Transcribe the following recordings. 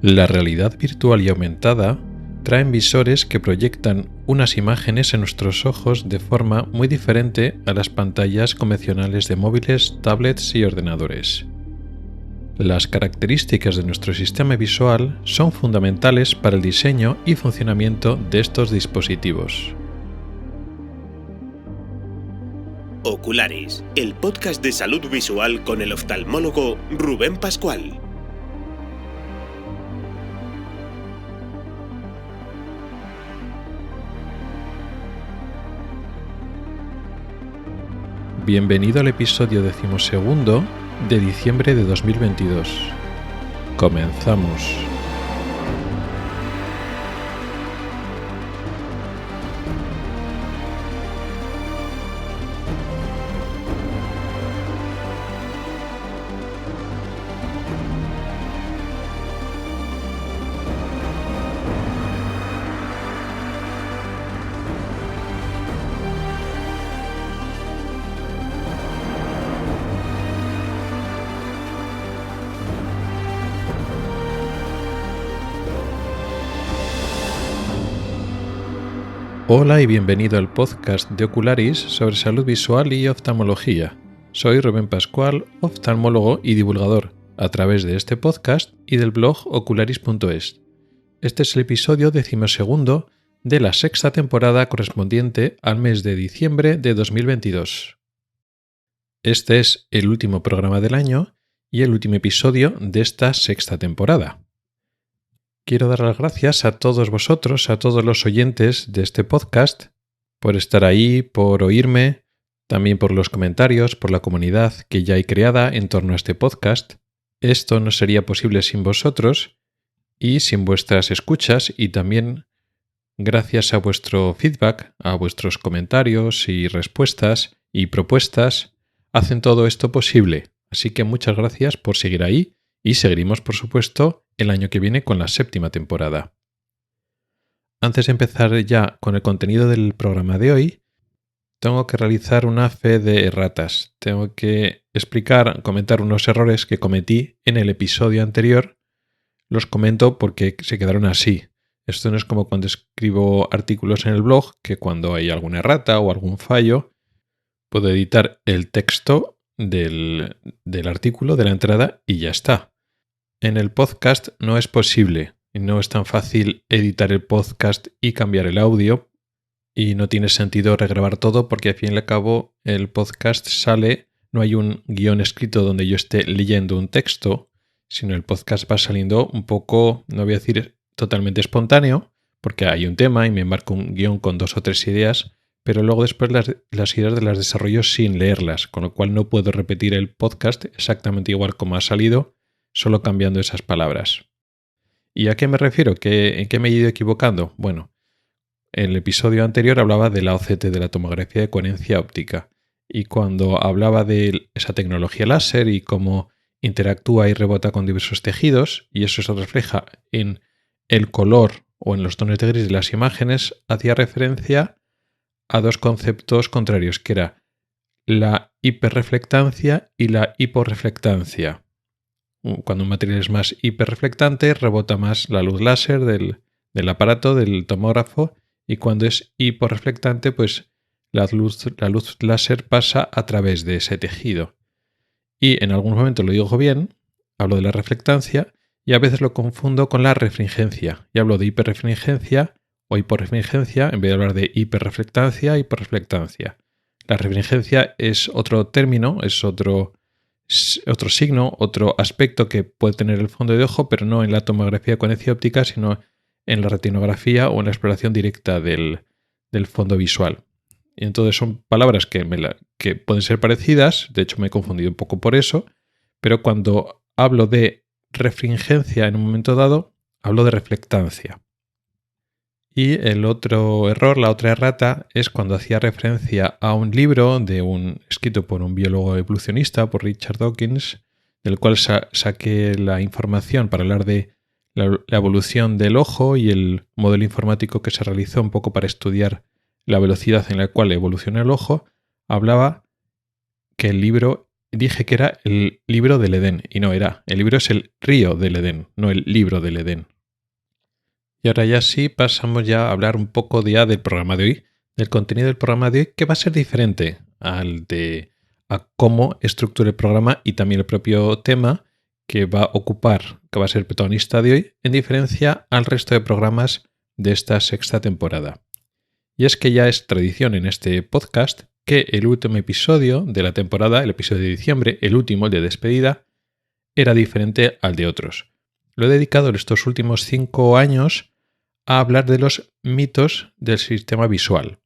La realidad virtual y aumentada traen visores que proyectan unas imágenes en nuestros ojos de forma muy diferente a las pantallas convencionales de móviles, tablets y ordenadores. Las características de nuestro sistema visual son fundamentales para el diseño y funcionamiento de estos dispositivos. Ocularis, el podcast de salud visual con el oftalmólogo Rubén Pascual. Bienvenido al episodio 12º de diciembre de 2022. Comenzamos. Hola y bienvenido al podcast de Ocularis sobre salud visual y oftalmología. Soy Rubén Pascual, oftalmólogo y divulgador, a través de este podcast y del blog ocularis.es. Este es el episodio 12º de la sexta temporada correspondiente al mes de diciembre de 2022. Este es el último programa del año y el último episodio de esta sexta temporada. Quiero dar las gracias a todos vosotros, a todos los oyentes de este podcast, por estar ahí, por oírme, también por los comentarios, por la comunidad que ya hay creada en torno a este podcast. Esto no sería posible sin vosotros y sin vuestras escuchas, y también gracias a vuestro feedback, a vuestros comentarios y respuestas y propuestas, hacen todo esto posible. Así que muchas gracias por seguir ahí y seguiremos, por supuesto, el año que viene con la séptima temporada. Antes de empezar ya con el contenido del programa de hoy, tengo que realizar una fe de erratas. Tengo que comentar unos errores que cometí en el episodio anterior. Los comento porque se quedaron así. Esto no es como cuando escribo artículos en el blog, que cuando hay alguna errata o algún fallo, puedo editar el texto del artículo, de la entrada, y ya está. En el podcast no es posible, no es tan fácil editar el podcast y cambiar el audio, y no tiene sentido regrabar todo porque al fin y al cabo el podcast sale, no hay un guión escrito donde yo esté leyendo un texto, sino el podcast va saliendo un poco, no voy a decir totalmente espontáneo, porque hay un tema y me marco un guión con 2 o 3 ideas, pero luego después las ideas las desarrollo sin leerlas, con lo cual no puedo repetir el podcast exactamente igual como ha salido, solo cambiando esas palabras. ¿Y a qué me refiero? ¿En qué me he ido equivocando? Bueno, en el episodio anterior hablaba de la OCT, de la tomografía de coherencia óptica, y cuando hablaba de esa tecnología láser y cómo interactúa y rebota con diversos tejidos, y eso se refleja en el color o en los tonos de gris de las imágenes, hacía referencia a dos conceptos contrarios, que era la hiperreflectancia y la hiporreflectancia. Cuando un material es más hiperreflectante, rebota más la luz láser del aparato, del tomógrafo, y cuando es hiporreflectante, pues la luz láser pasa a través de ese tejido. Y en algún momento lo digo bien, hablo de la reflectancia, y a veces lo confundo con la refringencia. Y hablo de hiperrefringencia o hiporrefringencia en vez de hablar de hiperreflectancia, hiporreflectancia. La refringencia es otro término, es otro signo, otro aspecto que puede tener el fondo de ojo, pero no en la tomografía de coherencia óptica, sino en la retinografía o en la exploración directa del fondo visual. Y entonces son palabras que pueden ser parecidas, de hecho me he confundido un poco por eso, pero cuando hablo de refringencia en un momento dado, hablo de reflectancia. Y el otro error, la otra errata, es cuando hacía referencia a un libro escrito por un biólogo evolucionista, por Richard Dawkins, del cual saqué la información para hablar de la evolución del ojo y el modelo informático que se realizó un poco para estudiar la velocidad en la cual evoluciona el ojo. Hablaba que el libro dije que era el libro del Edén, y no era. El libro es el río del Edén, no el libro del Edén. Y ahora ya sí pasamos ya a hablar un poco ya del programa de hoy, del contenido del programa de hoy, que va a ser diferente a cómo estructura el programa y también el propio tema que va a ocupar, que va a ser el protagonista de hoy, en diferencia al resto de programas de esta sexta temporada. Y es que ya es tradición en este podcast que el último episodio de la temporada, el episodio de diciembre, el último, el de despedida, era diferente al de otros. Lo he dedicado en estos últimos 5 años a hablar de los mitos del sistema visual.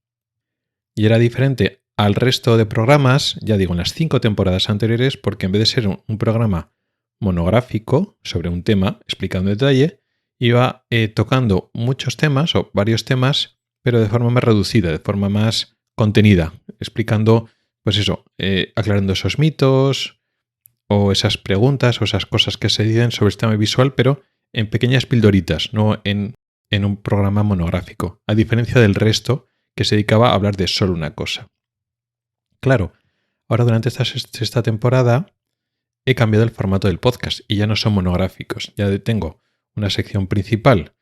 Y era diferente al resto de programas, ya digo, en las 5 temporadas anteriores, porque en vez de ser un programa monográfico sobre un tema, explicando en detalle, iba tocando muchos temas o varios temas, pero de forma más reducida, de forma más contenida, explicando, pues eso, aclarando esos mitos o esas preguntas o esas cosas que se dicen sobre el sistema visual, pero en pequeñas pildoritas, no en un programa monográfico, a diferencia del resto que se dedicaba a hablar de solo una cosa. Claro, ahora durante esta temporada he cambiado el formato del podcast y ya no son monográficos. Ya tengo una sección principal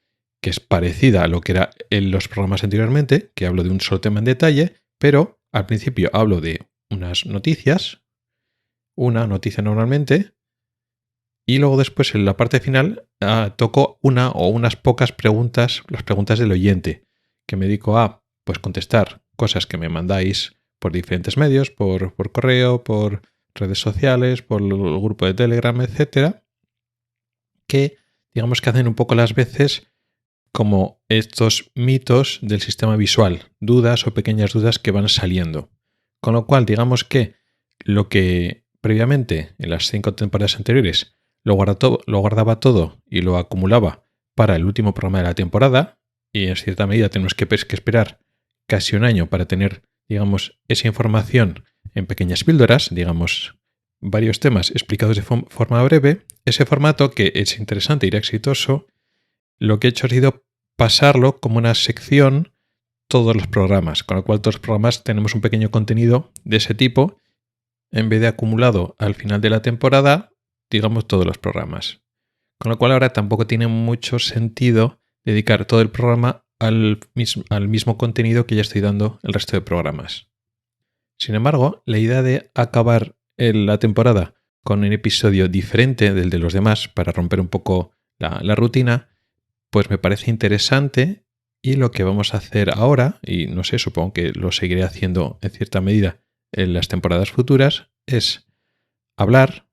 que es parecida a lo que era en los programas anteriormente, que hablo de un solo tema en detalle, pero al principio hablo de unas noticias, una noticia normalmente, y luego después en la parte final toco una o unas pocas preguntas, las preguntas del oyente, que me dedico a pues contestar cosas que me mandáis por diferentes medios, por correo, por redes sociales, por el grupo de Telegram, etcétera, que digamos que hacen un poco las veces como estos mitos del sistema visual, dudas o pequeñas dudas que van saliendo. Con lo cual, digamos que lo que previamente en las 5 temporadas anteriores lo guardaba todo y lo acumulaba para el último programa de la temporada, y en cierta medida tenemos que esperar casi un año para tener, digamos, esa información en pequeñas píldoras, digamos, varios temas explicados de forma breve. Ese formato, que es interesante y era exitoso, lo que he hecho ha sido pasarlo como una sección todos los programas, con lo cual todos los programas tenemos un pequeño contenido de ese tipo, en vez de acumulado al final de la temporada, digamos, todos los programas. Con lo cual ahora tampoco tiene mucho sentido dedicar todo el programa al mismo contenido que ya estoy dando el resto de programas. Sin embargo, la idea de acabar la temporada con un episodio diferente del de los demás para romper un poco la rutina, pues me parece interesante, y lo que vamos a hacer ahora, y no sé, supongo que lo seguiré haciendo en cierta medida en las temporadas futuras, es hablar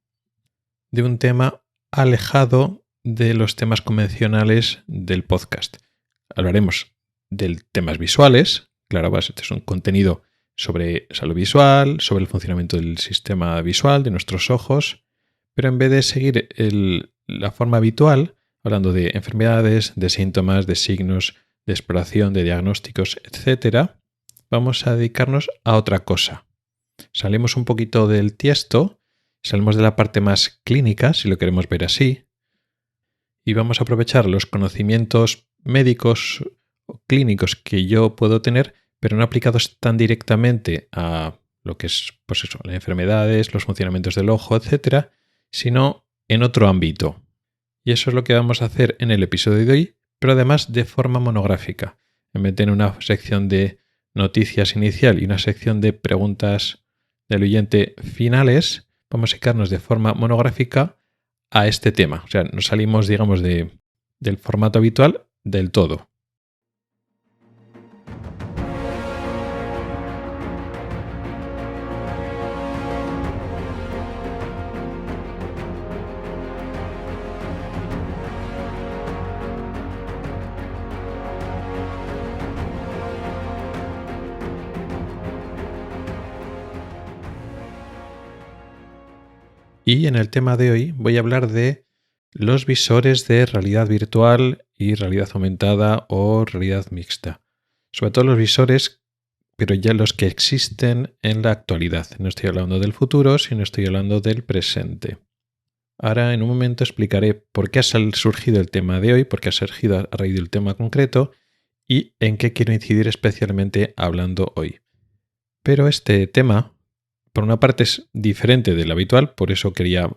de un tema alejado de los temas convencionales del podcast. Hablaremos de temas visuales, claro, este es un contenido sobre salud visual, sobre el funcionamiento del sistema visual, de nuestros ojos, pero en vez de seguir la forma habitual, hablando de enfermedades, de síntomas, de signos, de exploración, de diagnósticos, etc., vamos a dedicarnos a otra cosa. Salimos un poquito del tiesto, salimos de la parte más clínica, si lo queremos ver así, y vamos a aprovechar los conocimientos médicos o clínicos que yo puedo tener, pero no aplicados tan directamente a lo que es, pues eso, las enfermedades, los funcionamientos del ojo, etc., sino en otro ámbito. Y eso es lo que vamos a hacer en el episodio de hoy, pero además de forma monográfica. En vez de tener una sección de noticias inicial y una sección de preguntas del oyente finales, vamos a dedicarnos de forma monográfica a este tema. O sea, nos salimos, digamos, del formato habitual del todo. Y en el tema de hoy voy a hablar de los visores de realidad virtual y realidad aumentada o realidad mixta. Sobre todo los visores, pero ya los que existen en la actualidad. No estoy hablando del futuro, sino estoy hablando del presente. Ahora en un momento explicaré por qué ha surgido el tema de hoy, por qué ha surgido a raíz del tema concreto y en qué quiero incidir especialmente hablando hoy. Pero este tema, por una parte es diferente del habitual, por eso quería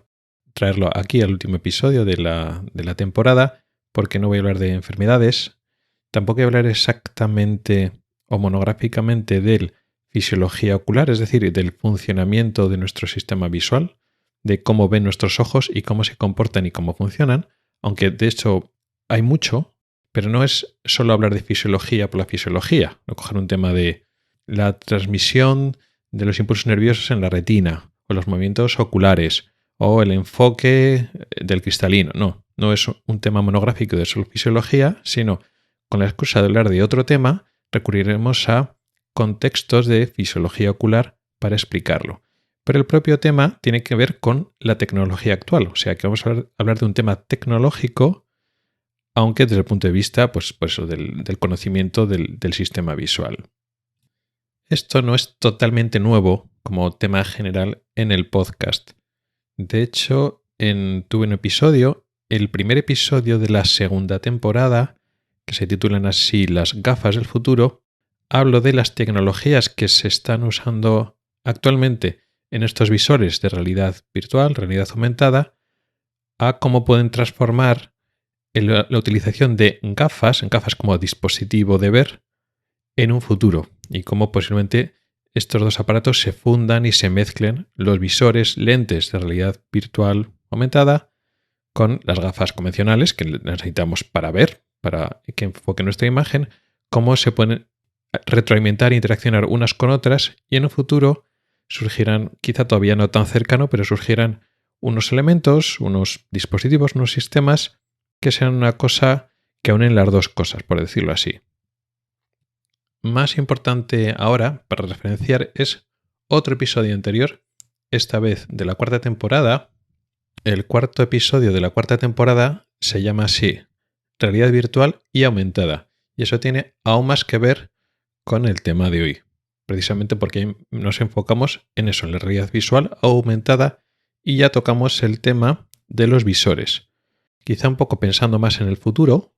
traerlo aquí al último episodio de la temporada, porque no voy a hablar de enfermedades, tampoco voy a hablar exactamente o monográficamente de fisiología ocular, es decir, del funcionamiento de nuestro sistema visual, de cómo ven nuestros ojos y cómo se comportan y cómo funcionan, aunque de hecho hay mucho, pero no es solo hablar de fisiología por la fisiología, no coger un tema de la transmisión de los impulsos nerviosos en la retina, o los movimientos oculares, o el enfoque del cristalino. No es un tema monográfico de solo fisiología, sino con la excusa de hablar de otro tema, recurriremos a contextos de fisiología ocular para explicarlo. Pero el propio tema tiene que ver con la tecnología actual, o sea que vamos a hablar de un tema tecnológico, aunque desde el punto de vista pues eso, del conocimiento del sistema visual. Esto no es totalmente nuevo como tema general en el podcast. De hecho, tuve un episodio, el primer episodio de la segunda temporada, que se titulan así Las gafas del futuro, hablo de las tecnologías que se están usando actualmente en estos visores de realidad virtual, realidad aumentada, a cómo pueden transformar la utilización de gafas como dispositivo de ver, en un futuro, y cómo posiblemente estos dos aparatos se fundan y se mezclen, los visores, lentes de realidad virtual aumentada, con las gafas convencionales que necesitamos para ver, para que enfoque nuestra imagen, cómo se pueden retroalimentar e interaccionar unas con otras, y en un futuro surgirán, quizá todavía no tan cercano, pero surgirán unos elementos, unos dispositivos, unos sistemas que sean una cosa que unen las dos cosas, por decirlo así. Más importante ahora, para referenciar, es otro episodio anterior, esta vez de la cuarta temporada. El cuarto episodio de la cuarta temporada se llama así, Realidad virtual y aumentada. Y eso tiene aún más que ver con el tema de hoy, precisamente porque nos enfocamos en eso, en la realidad visual aumentada, y ya tocamos el tema de los visores. Quizá un poco pensando más en el futuro,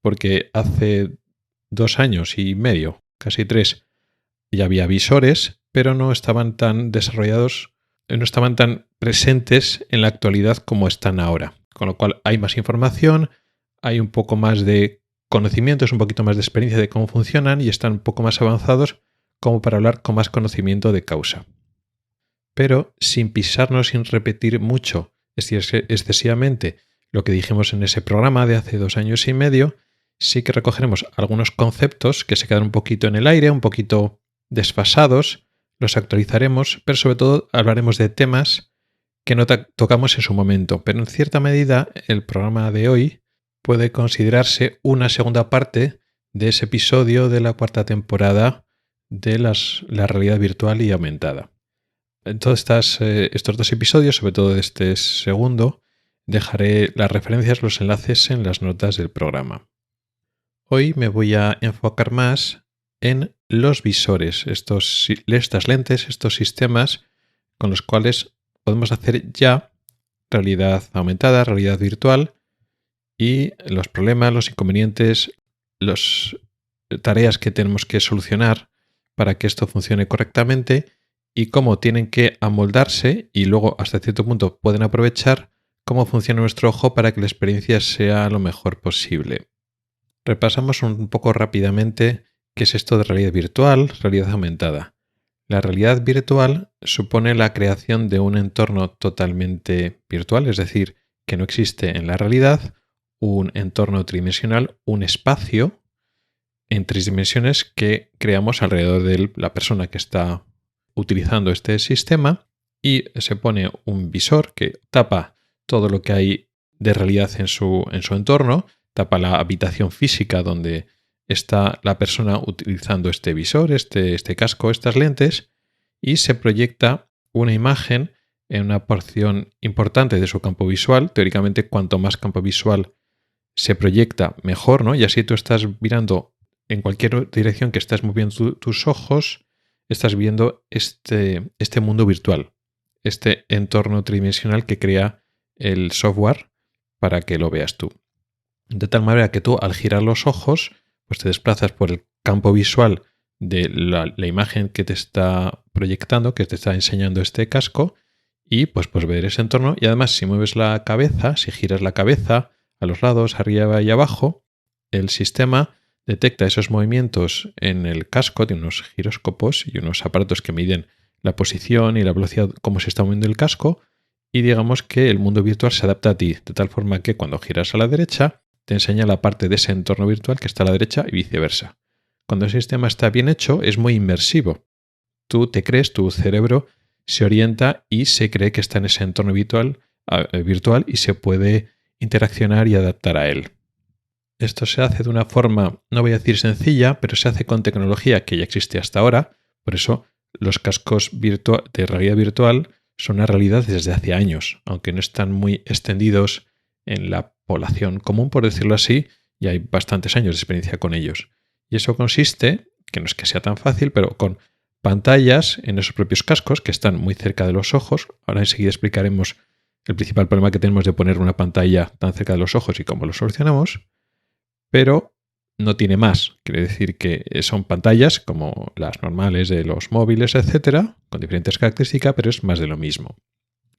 porque hace 2 años y medio, casi 3, ya había visores, pero no estaban tan desarrollados, no estaban tan presentes en la actualidad como están ahora. Con lo cual hay más información, hay un poco más de conocimientos, un poquito más de experiencia de cómo funcionan y están un poco más avanzados como para hablar con más conocimiento de causa. Pero sin pisarnos, sin repetir mucho, excesivamente, lo que dijimos en ese programa de hace 2 años y medio, sí que recogeremos algunos conceptos que se quedan un poquito en el aire, un poquito desfasados, los actualizaremos, pero sobre todo hablaremos de temas que no tocamos en su momento. Pero en cierta medida el programa de hoy puede considerarse una segunda parte de ese episodio de la cuarta temporada de la realidad virtual y aumentada. En todos estos 2 episodios, sobre todo de este segundo, dejaré las referencias, los enlaces en las notas del programa. Hoy me voy a enfocar más en los visores, estas lentes, estos sistemas con los cuales podemos hacer ya realidad aumentada, realidad virtual, y los problemas, los inconvenientes, las tareas que tenemos que solucionar para que esto funcione correctamente y cómo tienen que amoldarse y luego hasta cierto punto pueden aprovechar cómo funciona nuestro ojo para que la experiencia sea lo mejor posible. Repasamos un poco rápidamente qué es esto de realidad virtual, realidad aumentada. La realidad virtual supone la creación de un entorno totalmente virtual, es decir, que no existe en la realidad, un entorno tridimensional, un espacio en 3 dimensiones que creamos alrededor de la persona que está utilizando este sistema, y se pone un visor que tapa todo lo que hay de realidad en su entorno, tapa la habitación física donde está la persona utilizando este visor, este casco, estas lentes, y se proyecta una imagen en una porción importante de su campo visual. Teóricamente, cuanto más campo visual se proyecta, mejor, ¿no? Y así tú estás mirando en cualquier dirección que estás moviendo tus ojos, estás viendo este mundo virtual, este entorno tridimensional que crea el software para que lo veas tú. De tal manera que tú, al girar los ojos, pues te desplazas por el campo visual de la imagen que te está proyectando, que te está enseñando este casco, y pues ver ese entorno. Y además, si mueves la cabeza, si giras la cabeza a los lados, arriba y abajo, el sistema detecta esos movimientos en el casco, tiene unos giróscopos y unos aparatos que miden la posición y la velocidad, cómo se está moviendo el casco, y digamos que el mundo virtual se adapta a ti, de tal forma que cuando giras a la derecha, te enseña la parte de ese entorno virtual que está a la derecha y viceversa. Cuando el sistema está bien hecho, es muy inmersivo. Tú te crees, tu cerebro se orienta y se cree que está en ese entorno virtual y se puede interaccionar y adaptar a él. Esto se hace de una forma, no voy a decir sencilla, pero se hace con tecnología que ya existe hasta ahora. Por eso los cascos de realidad virtual son una realidad desde hace años, aunque no están muy extendidos en la población común, por decirlo así, y hay bastantes años de experiencia con ellos. Y eso consiste, que no es que sea tan fácil, pero con pantallas en esos propios cascos que están muy cerca de los ojos. Ahora enseguida explicaremos el principal problema que tenemos de poner una pantalla tan cerca de los ojos y cómo lo solucionamos, pero no tiene más. Quiere decir que son pantallas como las normales de los móviles, etcétera, con diferentes características, pero es más de lo mismo.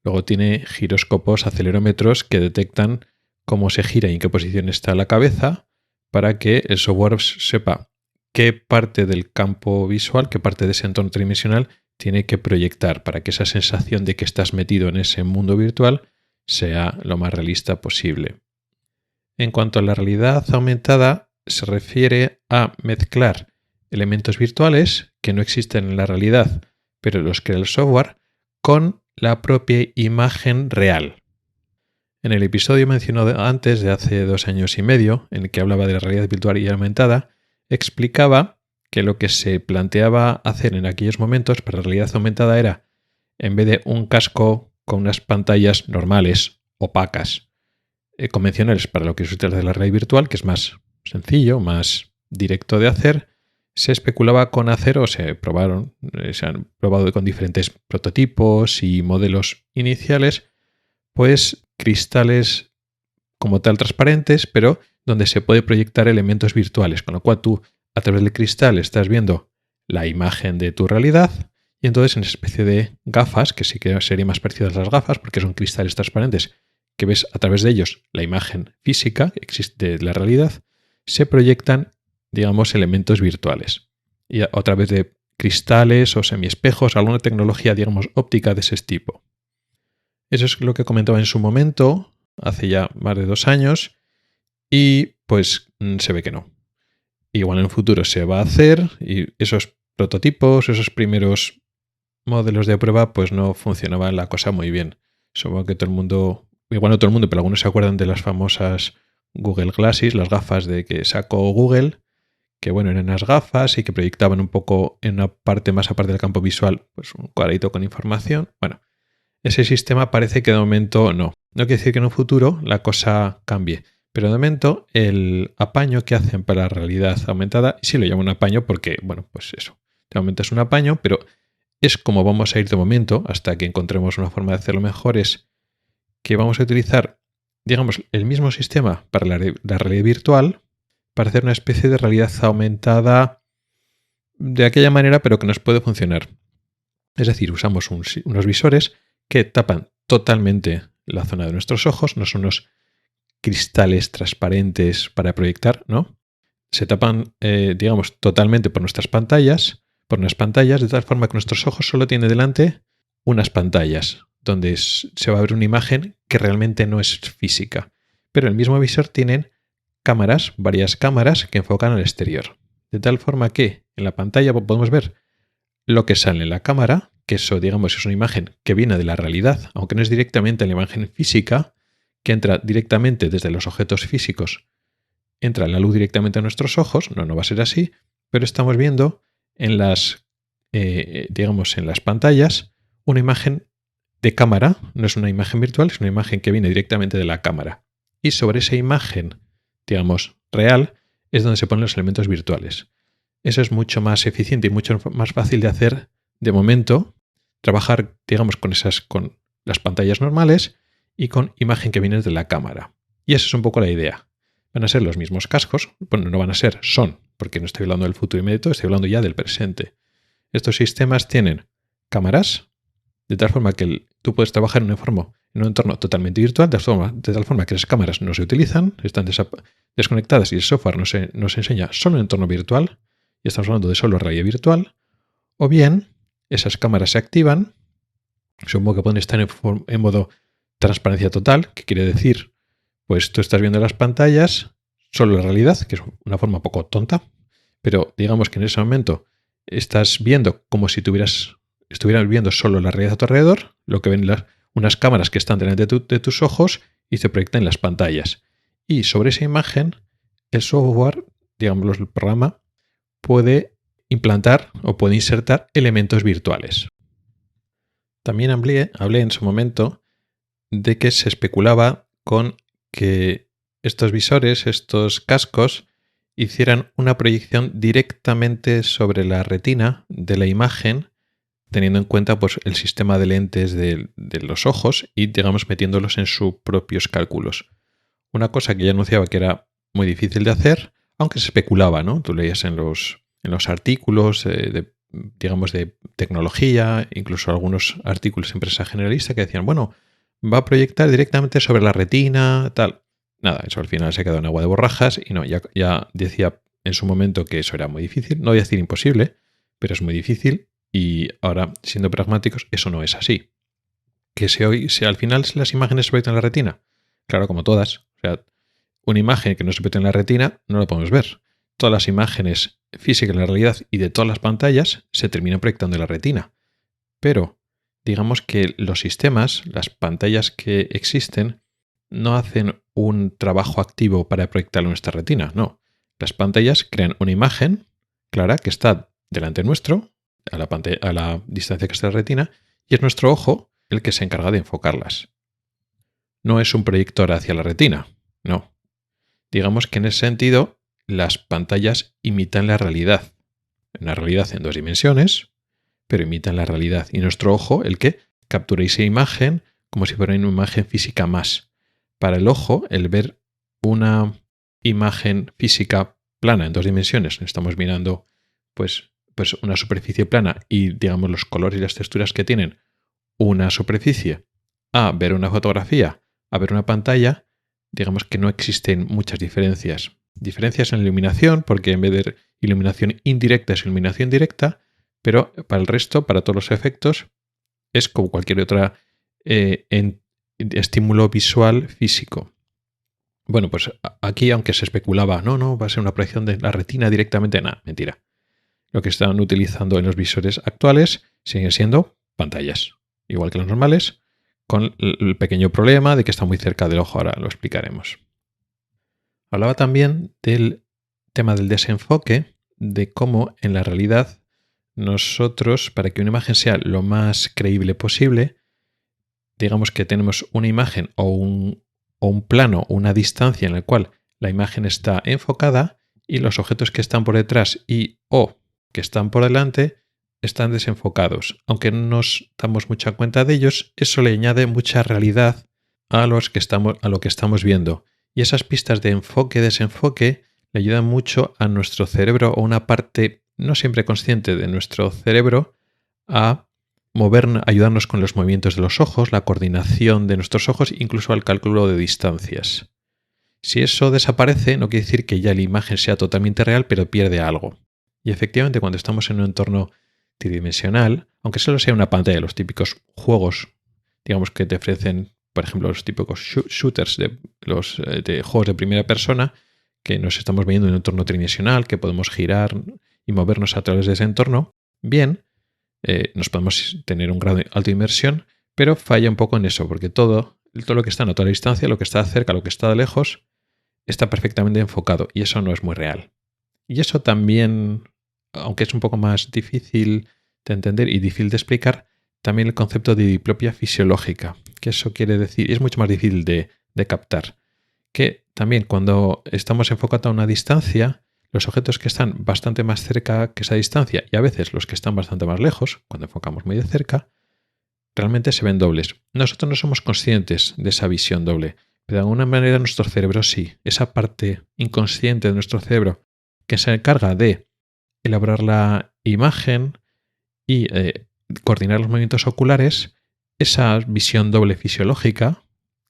Luego tiene giróscopos, acelerómetros que detectan cómo se gira y en qué posición está la cabeza para que el software sepa qué parte del campo visual, qué parte de ese entorno tridimensional tiene que proyectar para que esa sensación de que estás metido en ese mundo virtual sea lo más realista posible. En cuanto a la realidad aumentada, se refiere a mezclar elementos virtuales que no existen en la realidad, pero los crea el software, con la propia imagen real. En el episodio mencionado antes, de hace 2 años y medio, en el que hablaba de la realidad virtual y aumentada, explicaba que lo que se planteaba hacer en aquellos momentos para la realidad aumentada era, en vez de un casco con unas pantallas normales, opacas, convencionales para lo que se utiliza de la realidad virtual, que es más sencillo, más directo de hacer, se especulaba con hacer, o se han probado con diferentes prototipos y modelos iniciales, pues cristales como tal transparentes, pero donde se puede proyectar elementos virtuales, con lo cual tú a través del cristal estás viendo la imagen de tu realidad y entonces en esa especie de gafas, que sí que sería más parecido a las gafas porque son cristales transparentes, que ves a través de ellos la imagen física que existe de la realidad, se proyectan, digamos, elementos virtuales. Y a través de cristales o semiespejos, alguna tecnología, digamos, óptica de ese tipo. Eso es lo que comentaba en su momento, hace ya más de 2 años, y pues se ve que no. Igual en el futuro se va a hacer y esos prototipos, esos primeros modelos de prueba, pues no funcionaba la cosa muy bien. Supongo que todo el mundo, igual no todo el mundo, pero algunos se acuerdan de las famosas Google Glasses, las gafas de que sacó Google, que bueno, eran unas gafas y que proyectaban un poco en una parte más aparte del campo visual, pues un cuadradito con información. Bueno, ese sistema parece que de momento no. No quiere decir que en un futuro la cosa cambie, pero de momento el apaño que hacen para la realidad aumentada, y sí lo llaman apaño porque, bueno, pues eso, de momento es un apaño, pero es como vamos a ir de momento hasta que encontremos una forma de hacerlo mejor, es que vamos a utilizar, digamos, el mismo sistema para la realidad virtual para hacer una especie de realidad aumentada de aquella manera, pero que nos puede funcionar. Es decir, usamos unos visores que tapan totalmente la zona de nuestros ojos, no son unos cristales transparentes para proyectar, ¿no? Se tapan, digamos, totalmente por unas pantallas, de tal forma que nuestros ojos solo tienen delante unas pantallas, donde se va a ver una imagen que realmente no es física. Pero el mismo visor tienen cámaras, varias cámaras que enfocan al exterior. De tal forma que en la pantalla podemos ver lo que sale en la cámara, que eso, digamos, es una imagen que viene de la realidad, aunque no es directamente la imagen física, que entra directamente desde los objetos físicos. Entra la luz directamente a nuestros ojos, no va a ser así, pero estamos viendo en las, digamos, en las pantallas una imagen de cámara, no es una imagen virtual, es una imagen que viene directamente de la cámara. Y sobre esa imagen, digamos, real, es donde se ponen los elementos virtuales. Eso es mucho más eficiente y mucho más fácil de hacer de momento, trabajar, digamos, con las pantallas normales y con imagen que viene de la cámara. Y esa es un poco la idea. van a ser los mismos cascos. Bueno, no van a ser, son, porque no estoy hablando del futuro inmediato, estoy hablando ya del presente. Estos sistemas tienen cámaras, de tal forma que tú puedes trabajar en un entorno totalmente virtual, de tal forma que las cámaras no se utilizan, están desconectadas y el software nos enseña solo en entorno virtual, y estamos hablando de solo realidad virtual, o bien esas cámaras se activan, supongo que pueden estar en modo transparencia total, que quiere decir, pues tú estás viendo las pantallas, solo la realidad, que es una forma un poco tonta, pero digamos que en ese momento estás viendo como si estuvieras viendo solo la realidad a tu alrededor, lo que ven unas cámaras que están delante de tus ojos y se proyectan en las pantallas. Y sobre esa imagen, el software, digamos el programa, puede implantar o puede insertar elementos virtuales. También hablé en su momento de que se especulaba con que estos visores, estos cascos, hicieran una proyección directamente sobre la retina de la imagen, teniendo en cuenta pues, el sistema de lentes de los ojos y, digamos, metiéndolos en sus propios cálculos. Una cosa que ya anunciaba que era muy difícil de hacer, aunque se especulaba, ¿no? Tú leías en los artículos de tecnología, incluso algunos artículos en prensa generalista que decían, bueno, va a proyectar directamente sobre la retina, tal. Nada, eso al final se quedó en agua de borrajas y no, ya decía en su momento que eso era muy difícil. No voy a decir imposible, pero es muy difícil y ahora, siendo pragmáticos, eso no es así. Que si al final las imágenes se proyectan en la retina, claro, como todas. O sea, una imagen que no se proyecta en la retina no la podemos ver. Todas las imágenes físicas en la realidad y de todas las pantallas se terminan proyectando en la retina. Pero digamos que los sistemas, las pantallas que existen, no hacen un trabajo activo para proyectarlo en nuestra retina, no. Las pantallas crean una imagen clara que está delante nuestro, a la distancia que está la retina, y es nuestro ojo el que se encarga de enfocarlas. No es un proyector hacia la retina, no. Digamos que en ese sentido, las pantallas imitan la realidad. Una realidad en 2 dimensiones, pero imitan la realidad. Y nuestro ojo, el que captura esa imagen como si fuera una imagen física más. Para el ojo, el ver una imagen física plana en 2 dimensiones, estamos mirando pues una superficie plana y digamos los colores y las texturas que tienen una superficie, a ver una fotografía, a ver una pantalla, digamos que no existen muchas diferencias. Diferencias en la iluminación, porque en vez de iluminación indirecta es iluminación directa, pero para el resto, para todos los efectos, es como cualquier otra estímulo visual físico. Bueno, pues aquí, aunque se especulaba, no, va a ser una proyección de la retina directamente, nada, mentira. Lo que están utilizando en los visores actuales siguen siendo pantallas, igual que los normales, con el pequeño problema de que está muy cerca del ojo, ahora lo explicaremos. Hablaba también del tema del desenfoque, de cómo en la realidad nosotros, para que una imagen sea lo más creíble posible, digamos que tenemos una imagen o un plano, una distancia en la cual la imagen está enfocada y los objetos que están por detrás o que están por delante están desenfocados. Aunque no nos damos mucha cuenta de ellos, eso le añade mucha realidad a lo que estamos viendo. Y esas pistas de enfoque-desenfoque le ayudan mucho a nuestro cerebro o una parte no siempre consciente de nuestro cerebro a ayudarnos con los movimientos de los ojos, la coordinación de nuestros ojos, incluso al cálculo de distancias. Si eso desaparece, no quiere decir que ya la imagen sea totalmente real, pero pierde algo. Y efectivamente, cuando estamos en un entorno tridimensional, aunque solo sea una pantalla, los típicos juegos, digamos que te ofrecen, por ejemplo, los típicos shooters de juegos de primera persona, que nos estamos viendo en un entorno tridimensional, que podemos girar y movernos a través de ese entorno, bien, nos podemos tener un grado alto de inmersión, pero falla un poco en eso, porque todo lo que está a toda la distancia, lo que está cerca, lo que está lejos, está perfectamente enfocado y eso no es muy real. Y eso también, aunque es un poco más difícil de entender y difícil de explicar, también el concepto de diplopia fisiológica, que eso quiere decir, es mucho más difícil de captar, que también cuando estamos enfocados a una distancia, los objetos que están bastante más cerca que esa distancia y a veces los que están bastante más lejos, cuando enfocamos muy de cerca, realmente se ven dobles. Nosotros no somos conscientes de esa visión doble, pero de alguna manera nuestro cerebro sí. Esa parte inconsciente de nuestro cerebro que se encarga de elaborar la imagen y coordinar los movimientos oculares, esa visión doble fisiológica,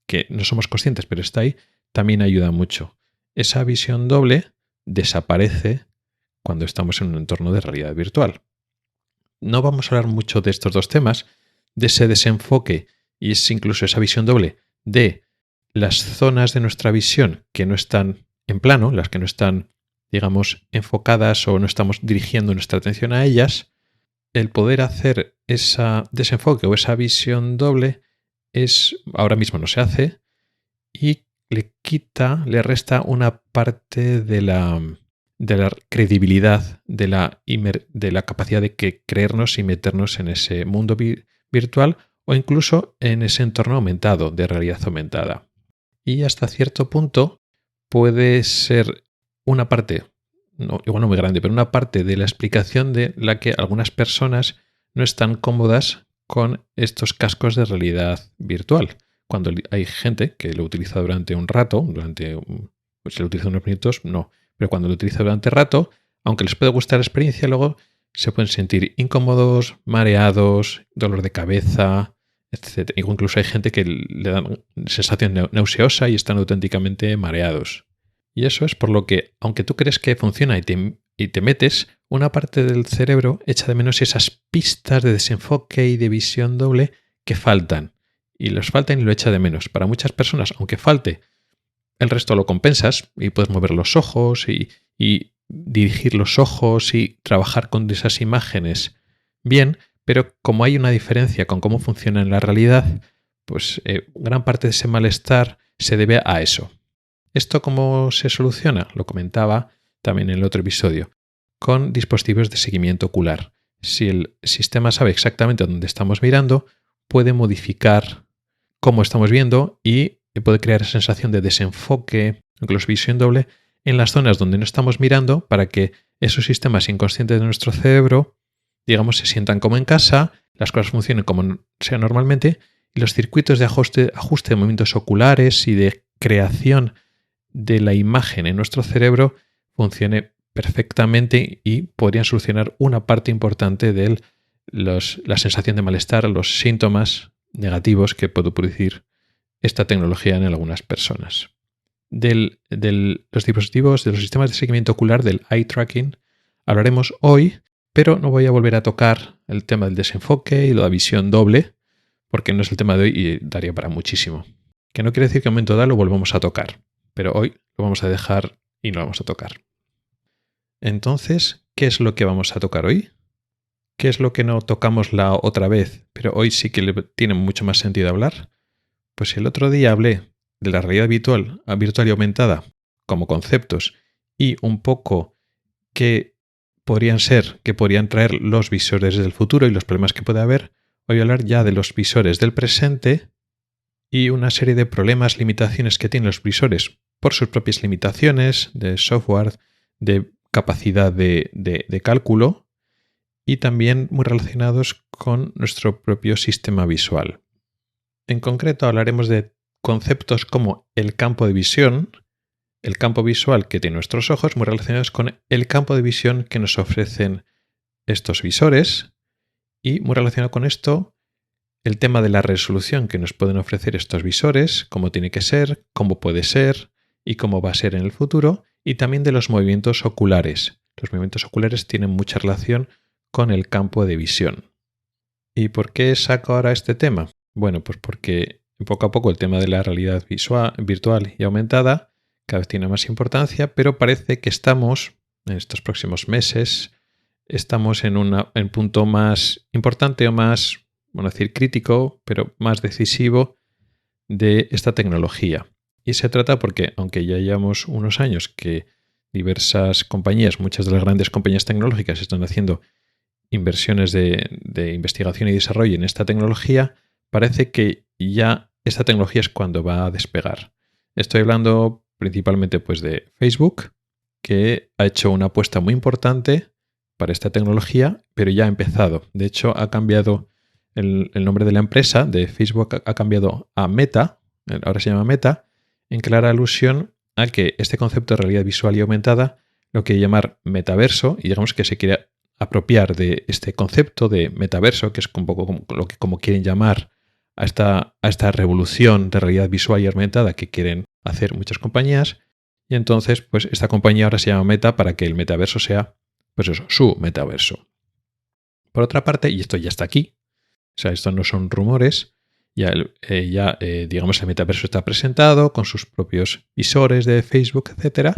que no somos conscientes, pero está ahí, también ayuda mucho. Esa visión doble desaparece cuando estamos en un entorno de realidad virtual. No vamos a hablar mucho de estos dos temas, de ese desenfoque y es incluso esa visión doble de las zonas de nuestra visión que no están en plano, las que no están, digamos, enfocadas o no estamos dirigiendo nuestra atención a ellas. El poder hacer ese desenfoque o esa visión doble ahora mismo no se hace y le resta una parte de la credibilidad, de la capacidad de creernos y meternos en ese mundo virtual o incluso en ese entorno aumentado, de realidad aumentada. Y hasta cierto punto puede ser una parte, igual no muy grande, pero una parte de la explicación de la que algunas personas no están cómodas con estos cascos de realidad virtual. Cuando hay gente que lo utiliza durante un rato, si lo utiliza unos minutos, no. Pero cuando lo utiliza durante rato, aunque les puede gustar la experiencia, luego se pueden sentir incómodos, mareados, dolor de cabeza, etc. Incluso hay gente que le dan sensación nauseosa y están auténticamente mareados. Y eso es por lo que, aunque tú crees que funciona y te metes, una parte del cerebro echa de menos esas pistas de desenfoque y de visión doble que faltan. Y los faltan y lo echa de menos. Para muchas personas, aunque falte, el resto lo compensas y puedes mover los ojos y dirigir los ojos y trabajar con esas imágenes bien, pero como hay una diferencia con cómo funciona en la realidad, pues gran parte de ese malestar se debe a eso. ¿Esto cómo se soluciona? Lo comentaba también en el otro episodio, con dispositivos de seguimiento ocular. Si el sistema sabe exactamente dónde estamos mirando, puede modificar cómo estamos viendo y puede crear esa sensación de desenfoque, incluso visión doble, en las zonas donde no estamos mirando para que esos sistemas inconscientes de nuestro cerebro, digamos, se sientan como en casa, las cosas funcionen como sea normalmente y los circuitos de ajuste de movimientos oculares y de creación de la imagen en nuestro cerebro funcione perfectamente y podrían solucionar una parte importante de la sensación de malestar, los síntomas negativos que puede producir esta tecnología en algunas personas. De los dispositivos, de los sistemas de seguimiento ocular, del eye tracking, hablaremos hoy, pero no voy a volver a tocar el tema del desenfoque y la visión doble, porque no es el tema de hoy y daría para muchísimo. Que no quiere decir que en un momento dado lo volvamos a tocar, pero hoy lo vamos a dejar y no lo vamos a tocar. Entonces, ¿qué es lo que vamos a tocar hoy? ¿Qué es lo que no tocamos la otra vez, pero hoy sí que tiene mucho más sentido hablar? Pues el otro día hablé de la realidad virtual y aumentada como conceptos y un poco qué podrían traer los visores del futuro y los problemas que puede haber. Voy a hablar ya de los visores del presente y una serie de problemas, limitaciones que tienen los visores por sus propias limitaciones de software, de capacidad de cálculo y también muy relacionados con nuestro propio sistema visual. En concreto hablaremos de conceptos como el campo de visión, el campo visual que tienen nuestros ojos, muy relacionados con el campo de visión que nos ofrecen estos visores y muy relacionado con esto el tema de la resolución que nos pueden ofrecer estos visores, cómo tiene que ser, cómo puede ser y cómo va a ser en el futuro, y también de los movimientos oculares. Los movimientos oculares tienen mucha relación con el campo de visión. ¿Y por qué saco ahora este tema? Bueno, pues porque poco a poco el tema de la realidad virtual y aumentada cada vez tiene más importancia, pero parece que estamos, en estos próximos meses, estamos en un punto más importante o más, bueno, decir crítico, pero más decisivo de esta tecnología. Y se trata porque, aunque ya llevamos unos años que diversas compañías, muchas de las grandes compañías tecnológicas están haciendo inversiones de investigación y desarrollo en esta tecnología, parece que ya esta tecnología es cuando va a despegar. Estoy hablando principalmente pues, de Facebook, que ha hecho una apuesta muy importante para esta tecnología, pero ya ha empezado. De hecho, ha cambiado el nombre de la empresa, de Facebook ha cambiado a Meta, ahora se llama Meta, en clara alusión a que este concepto de realidad visual y aumentada lo quiere llamar metaverso, y digamos que se quiere apropiar de este concepto de metaverso, que es un poco como quieren llamar a esta revolución de realidad visual y aumentada que quieren hacer muchas compañías. Y entonces, pues esta compañía ahora se llama Meta para que el metaverso sea, pues eso, su metaverso. Por otra parte, y esto ya está aquí, o sea, esto no son rumores, digamos el metaverso está presentado con sus propios visores de Facebook, etc.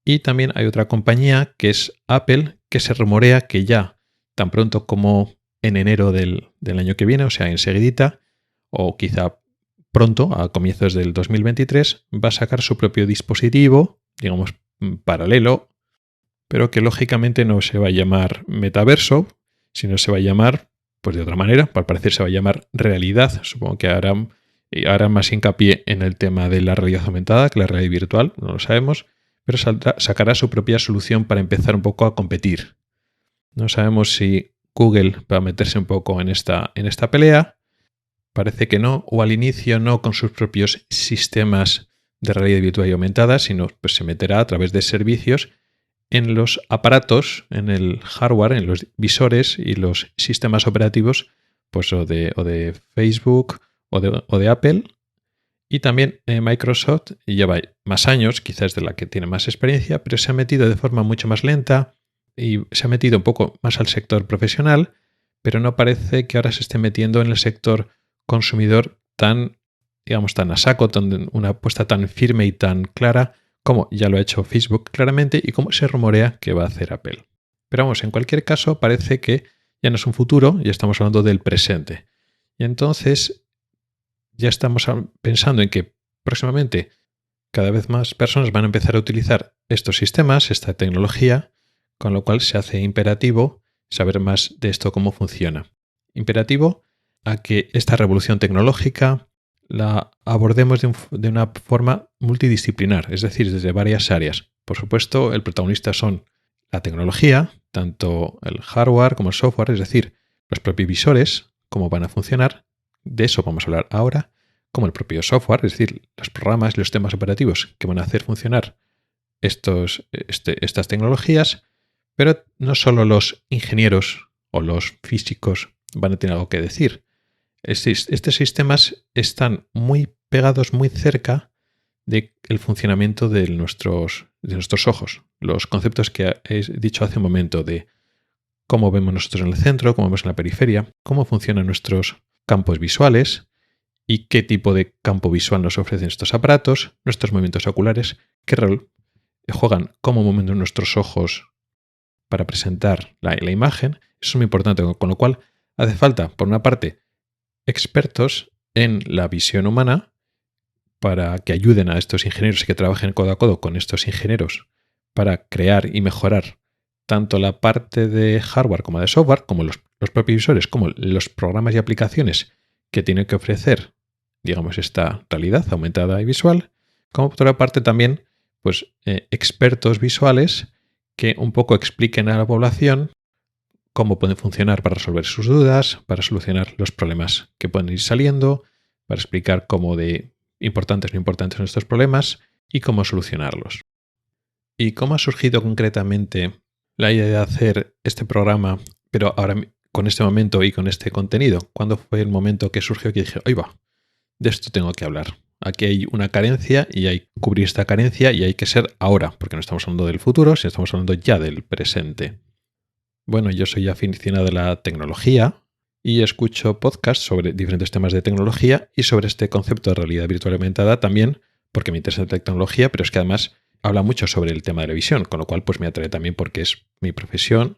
Y también hay otra compañía que es Apple, que se rumorea que ya tan pronto como en enero del año que viene, o sea, enseguidita, o quizá pronto, a comienzos del 2023, va a sacar su propio dispositivo, digamos, paralelo, pero que lógicamente no se va a llamar metaverso, sino se va a llamar, pues de otra manera, al parecer se va a llamar realidad. Supongo que hará más hincapié en el tema de la realidad aumentada que la realidad virtual, no lo sabemos, pero sacará su propia solución para empezar un poco a competir. No sabemos si Google va a meterse un poco en esta pelea. Parece que no, o al inicio no con sus propios sistemas de realidad virtual y aumentada, sino pues se meterá a través de servicios en los aparatos, en el hardware, en los visores y los sistemas operativos, pues o de Facebook o de Apple. Y también Microsoft lleva más años, quizás de la que tiene más experiencia, pero se ha metido de forma mucho más lenta y se ha metido un poco más al sector profesional, pero no parece que ahora se esté metiendo en el sector consumidor tan a saco, una apuesta tan firme y tan clara como ya lo ha hecho Facebook claramente y como se rumorea que va a hacer Apple. Pero vamos, en cualquier caso parece que ya no es un futuro, ya estamos hablando del presente. Y entonces ya estamos pensando en que próximamente cada vez más personas van a empezar a utilizar estos sistemas, esta tecnología, con lo cual se hace imperativo saber más de esto, cómo funciona. Imperativo a que esta revolución tecnológica la abordemos de una forma multidisciplinar, es decir, desde varias áreas. Por supuesto, el protagonista son la tecnología, tanto el hardware como el software, es decir, los propios visores, cómo van a funcionar, de eso vamos a hablar ahora, como el propio software, es decir, los programas y los sistemas operativos que van a hacer funcionar estas tecnologías, pero no solo los ingenieros o los físicos van a tener algo que decir. Estos sistemas están muy pegados, muy cerca del funcionamiento de nuestros ojos. Los conceptos que he dicho hace un momento de cómo vemos nosotros en el centro, cómo vemos en la periferia, cómo funcionan nuestros campos visuales y qué tipo de campo visual nos ofrecen estos aparatos, nuestros movimientos oculares, qué rol juegan, cómo movemos nuestros ojos para presentar la imagen. Eso es muy importante, con lo cual hace falta, por una parte, expertos en la visión humana para que ayuden a estos ingenieros y que trabajen codo a codo con estos ingenieros para crear y mejorar tanto la parte de hardware como de software, como los propios visores, como los programas y aplicaciones que tienen que ofrecer, digamos, esta realidad aumentada y visual, como por otra parte también pues, expertos visuales que un poco expliquen a la población cómo pueden funcionar para resolver sus dudas, para solucionar los problemas que pueden ir saliendo, para explicar cómo de importantes o no importantes son estos problemas y cómo solucionarlos. ¿Y cómo ha surgido concretamente la idea de hacer este programa, pero ahora con este momento y con este contenido? ¿Cuándo fue el momento que surgió que dije, ¡ay va! De esto tengo que hablar. Aquí hay una carencia y hay que cubrir esta carencia y hay que ser ahora, porque no estamos hablando del futuro, sino estamos hablando ya del presente. Bueno, yo soy aficionado de la tecnología y escucho podcasts sobre diferentes temas de tecnología y sobre este concepto de realidad virtual aumentada también, porque me interesa la tecnología, pero es que además habla mucho sobre el tema de la visión, con lo cual pues me atrae también porque es mi profesión.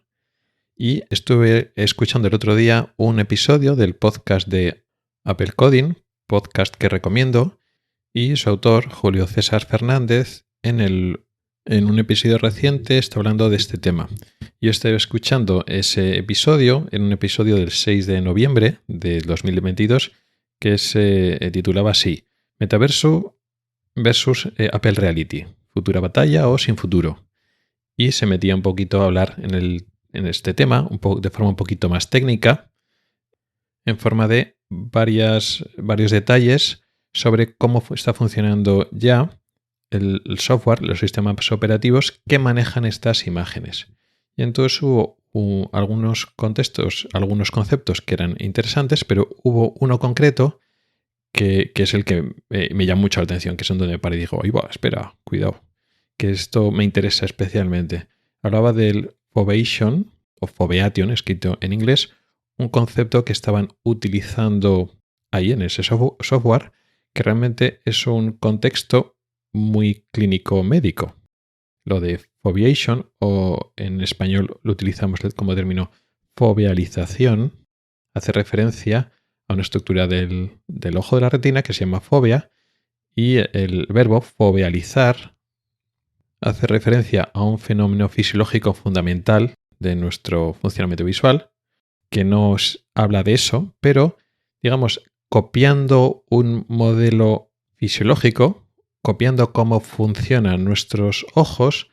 Y estuve escuchando el otro día un episodio del podcast de Apple Coding, podcast que recomiendo, y su autor, Julio César Fernández, en un episodio reciente está hablando de este tema. Yo estoy escuchando ese episodio en un episodio del 6 de noviembre de 2022 que se titulaba así: Metaverso versus Apple Reality, futura batalla o sin futuro. Y se metía un poquito a hablar en este tema de forma un poquito más técnica, en forma de varios detalles sobre cómo está funcionando ya el software, los sistemas operativos que manejan estas imágenes. Y entonces hubo algunos contextos, algunos conceptos que eran interesantes, pero hubo uno concreto que es el que me llama mucho la atención, que es donde me paré y digo, oye, espera, cuidado, que esto me interesa especialmente. Hablaba del foveation o foveation, escrito en inglés, un concepto que estaban utilizando ahí en ese software, que realmente es un contexto muy clínico-médico. Lo de foveation, o en español lo utilizamos como término fovealización, hace referencia a una estructura del ojo de la retina que se llama fovea, y el verbo fovealizar hace referencia a un fenómeno fisiológico fundamental de nuestro funcionamiento visual, que nos habla de eso, pero, digamos, copiando un modelo fisiológico, copiando cómo funcionan nuestros ojos,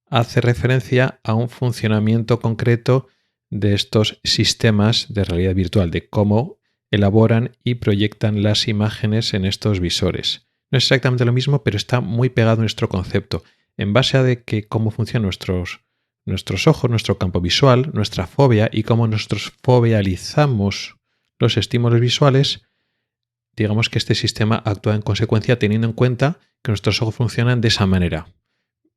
hace referencia a un funcionamiento concreto de estos sistemas de realidad virtual, de cómo elaboran y proyectan las imágenes en estos visores. No es exactamente lo mismo, pero está muy pegado a nuestro concepto. En base a de que cómo funcionan nuestros ojos, nuestro campo visual, nuestra fobia y cómo nosotros fovealizamos los estímulos visuales, digamos que este sistema actúa en consecuencia teniendo en cuenta que nuestros ojos funcionan de esa manera,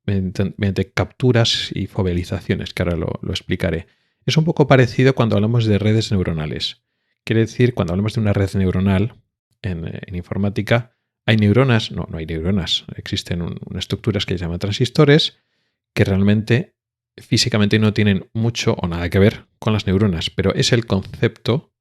mediante capturas y fovealizaciones, que ahora lo explicaré. Es un poco parecido cuando hablamos de redes neuronales. Quiere decir, cuando hablamos de una red neuronal en informática, ¿hay neuronas? No hay neuronas. Existen unas estructuras que se llaman transistores que realmente físicamente no tienen mucho o nada que ver con las neuronas, pero es el concepto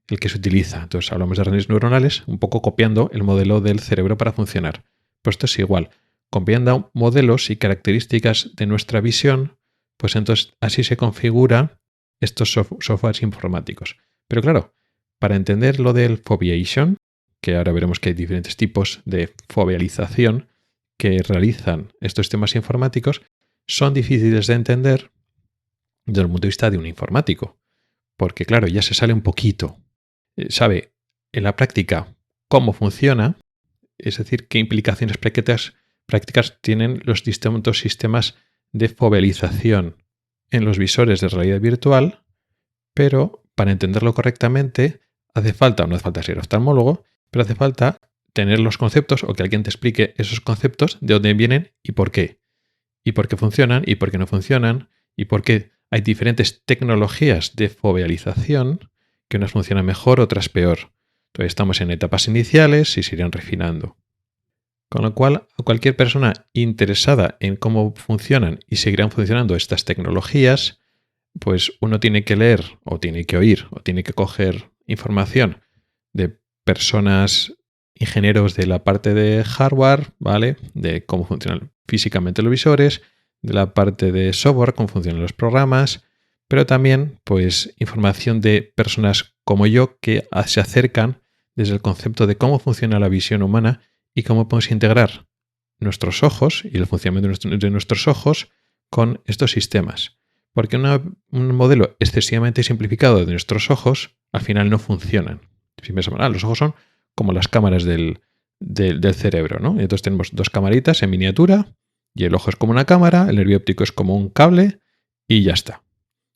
el que se utiliza. Entonces hablamos de redes neuronales, un poco copiando el modelo del cerebro para funcionar. Pues esto es igual. Copiando modelos y características de nuestra visión, pues entonces así se configura estos softwares informáticos. Pero claro, para entender lo del foveation, que ahora veremos que hay diferentes tipos de fovealización que realizan estos sistemas informáticos, son difíciles de entender desde el punto de vista de un informático. Porque claro, ya se sale un poquito. Sabe en la práctica cómo funciona, es decir, qué implicaciones prácticas tienen los distintos sistemas de fovealización en los visores de realidad virtual, pero para entenderlo correctamente no hace falta ser oftalmólogo, pero hace falta tener los conceptos o que alguien te explique esos conceptos, de dónde vienen y por qué. Y por qué funcionan y por qué no funcionan y por qué hay diferentes tecnologías de fovealización, que unas funcionan mejor, otras peor. Todavía estamos en etapas iniciales y se irán refinando. Con lo cual, a cualquier persona interesada en cómo funcionan y seguirán funcionando estas tecnologías, pues uno tiene que leer o tiene que oír o tiene que coger información de personas, ingenieros de la parte de hardware, ¿vale? De cómo funcionan físicamente los visores, de la parte de software, cómo funcionan los programas, pero también pues información de personas como yo que se acercan desde el concepto de cómo funciona la visión humana y cómo podemos integrar nuestros ojos y el funcionamiento de nuestros ojos con estos sistemas. Porque un modelo excesivamente simplificado de nuestros ojos al final no funcionan. Si pensamos, los ojos son como las cámaras del cerebro, ¿no? Y entonces tenemos dos camaritas en miniatura y el ojo es como una cámara, el nervio óptico es como un cable y ya está.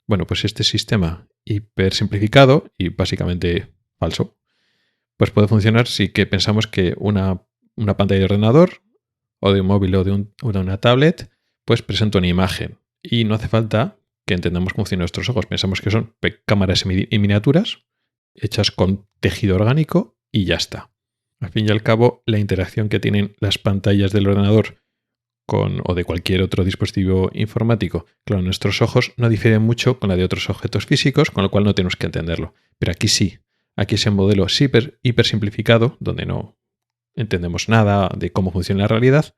Bueno, pues este sistema hiper simplificado y básicamente falso, pues puede funcionar si que pensamos que una pantalla de ordenador o de un móvil o de una tablet pues presenta una imagen y no hace falta que entendamos cómo funcionan nuestros ojos. Pensamos que son cámaras en miniaturas hechas con tejido orgánico y ya está. Al fin y al cabo, la interacción que tienen las pantallas del ordenador o de cualquier otro dispositivo informático, claro, nuestros ojos no difieren mucho con la de otros objetos físicos, con lo cual no tenemos que entenderlo. Pero aquí sí. Aquí ese modelo es hiper simplificado, donde no entendemos nada de cómo funciona la realidad,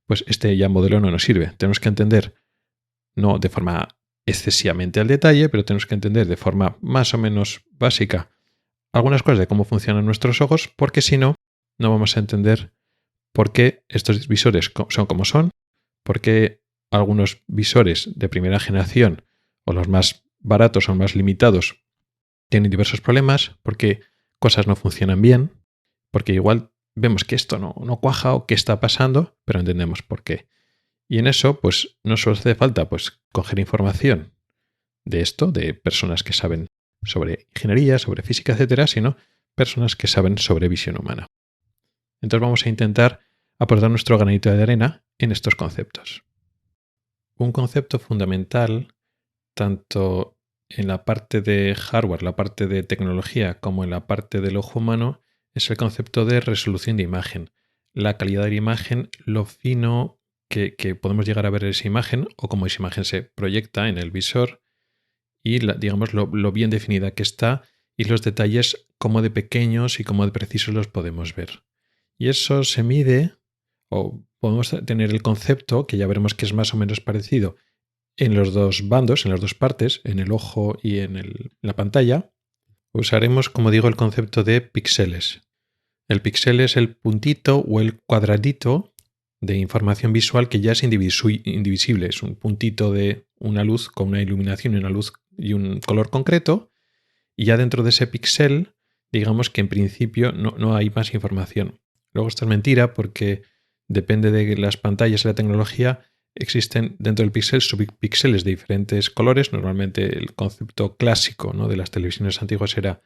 pues este ya modelo no nos sirve. Tenemos que entender, no de forma excesivamente al detalle, pero tenemos que entender de forma más o menos básica algunas cosas de cómo funcionan nuestros ojos, porque si no, no vamos a entender por qué estos visores son como son, por qué algunos visores de primera generación o los más baratos o más limitados tienen diversos problemas, por qué cosas no funcionan bien, porque igual vemos que esto no cuaja o qué está pasando, pero entendemos por qué. Y en eso, pues no solo hace falta pues, coger información de esto, de personas que saben sobre ingeniería, sobre física, etcétera, sino personas que saben sobre visión humana. Entonces vamos a intentar aportar nuestro granito de arena en estos conceptos. Un concepto fundamental, tanto en la parte de hardware, la parte de tecnología, como en la parte del ojo humano, es el concepto de resolución de imagen. La calidad de la imagen, lo fino que podemos llegar a ver esa imagen o cómo esa imagen se proyecta en el visor y digamos lo bien definida que está y los detalles cómo de pequeños y cómo de precisos los podemos ver. Y eso se mide, o podemos tener el concepto, que ya veremos que es más o menos parecido, en los dos bandos, en las dos partes, en el ojo y en la pantalla. Usaremos, como digo, el concepto de píxeles. El píxel es el puntito o el cuadradito de información visual que ya es indivisible. Es un puntito de una luz con una iluminación y una luz y un color concreto. Y ya dentro de ese píxel, digamos que en principio no hay más información. Luego esto es mentira porque depende de las pantallas y la tecnología. Existen dentro del píxel subpíxeles de diferentes colores. Normalmente el concepto clásico, ¿no?, de las televisiones antiguas era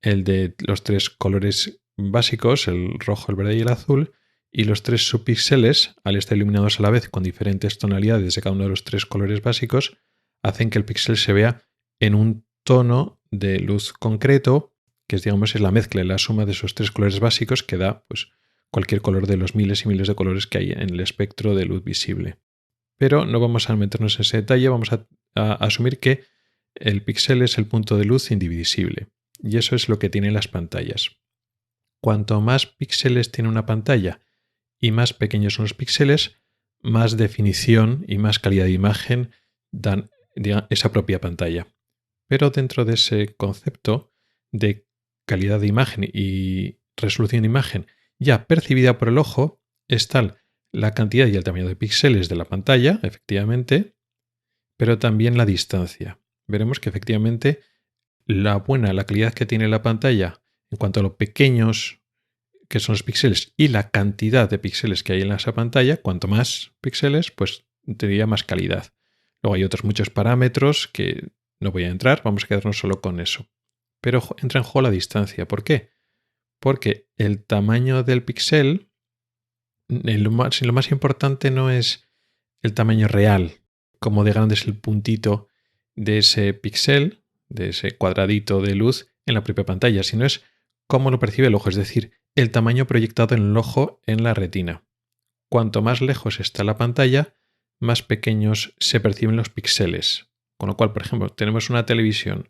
el de los tres colores básicos, el rojo, el verde y el azul, y los tres subpíxeles, al estar iluminados a la vez con diferentes tonalidades de cada uno de los tres colores básicos, hacen que el píxel se vea en un tono de luz concreto, que es la mezcla y la suma de esos tres colores básicos que da pues, cualquier color de los miles y miles de colores que hay en el espectro de luz visible. Pero no vamos a meternos en ese detalle, vamos a asumir que el píxel es el punto de luz indivisible. Y eso es lo que tienen las pantallas. Cuanto más píxeles tiene una pantalla y más pequeños son los píxeles, más definición y más calidad de imagen dan esa propia pantalla. Pero dentro de ese concepto de calidad de imagen y resolución de imagen ya percibida por el ojo, es tal la cantidad y el tamaño de píxeles de la pantalla, efectivamente, pero también la distancia. Veremos que efectivamente la calidad que tiene la pantalla en cuanto a lo pequeños que son los píxeles y la cantidad de píxeles que hay en esa pantalla, cuanto más píxeles, pues tendría más calidad. Luego hay otros muchos parámetros que no voy a entrar, vamos a quedarnos solo con eso. Pero entra en juego la distancia. ¿Por qué? Porque el tamaño del píxel, lo más importante no es el tamaño real, como de grande es el puntito de ese píxel, de ese cuadradito de luz en la propia pantalla, sino es cómo lo percibe el ojo, es decir, el tamaño proyectado en el ojo en la retina. Cuanto más lejos está la pantalla, más pequeños se perciben los píxeles. Con lo cual, por ejemplo, tenemos una televisión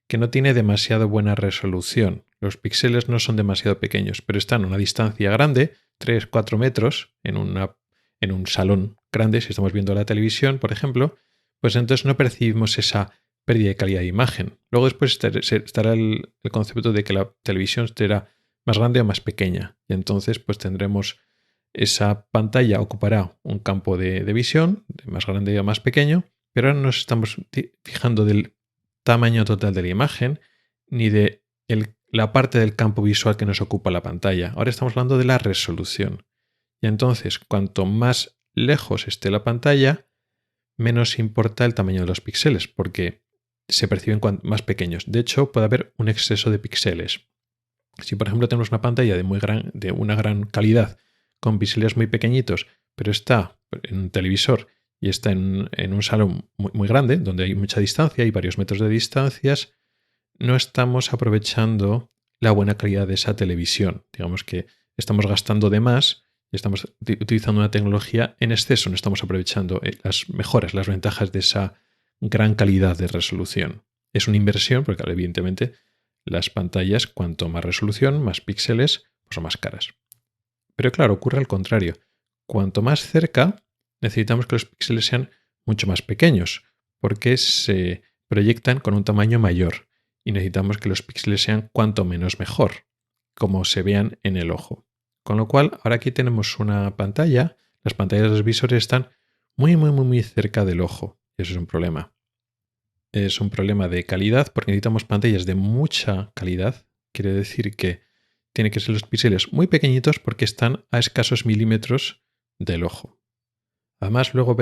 que no tiene demasiado buena resolución. Los píxeles no son demasiado pequeños, pero están a una distancia grande, 3-4 metros, en un salón grande, si estamos viendo la televisión, por ejemplo, pues entonces no percibimos esa pérdida de calidad de imagen. Luego después estará el concepto de que la televisión será más grande o más pequeña. Y entonces pues tendremos esa pantalla ocupará un campo de visión, de más grande o más pequeño, pero ahora no nos estamos fijando del tamaño total de la imagen ni de la parte del campo visual que nos ocupa la pantalla. Ahora estamos hablando de la resolución. Y entonces, cuanto más lejos esté la pantalla, menos importa el tamaño de los píxeles, porque se perciben más pequeños. De hecho, puede haber un exceso de píxeles. Si, por ejemplo, tenemos una pantalla de una gran calidad, con píxeles muy pequeñitos, pero está en un televisor y está en un salón muy, muy grande, donde hay mucha distancia y varios metros de distancias, no estamos aprovechando la buena calidad de esa televisión. Digamos que estamos gastando de más y estamos utilizando una tecnología en exceso, no estamos aprovechando las mejoras, las ventajas de esa gran calidad de resolución. Es una inversión porque, evidentemente, las pantallas, cuanto más resolución, más píxeles, pues son más caras. Pero claro, ocurre al contrario. Cuanto más cerca, necesitamos que los píxeles sean mucho más pequeños, porque se proyectan con un tamaño mayor y necesitamos que los píxeles sean cuanto menos mejor, como se vean en el ojo. Con lo cual, ahora aquí tenemos una pantalla, las pantallas de los visores están muy, muy, muy, muy cerca del ojo. Y eso es un problema. Es un problema de calidad porque necesitamos pantallas de mucha calidad. Quiere decir que tienen que ser los píxeles muy pequeñitos porque están a escasos milímetros del ojo. Además, luego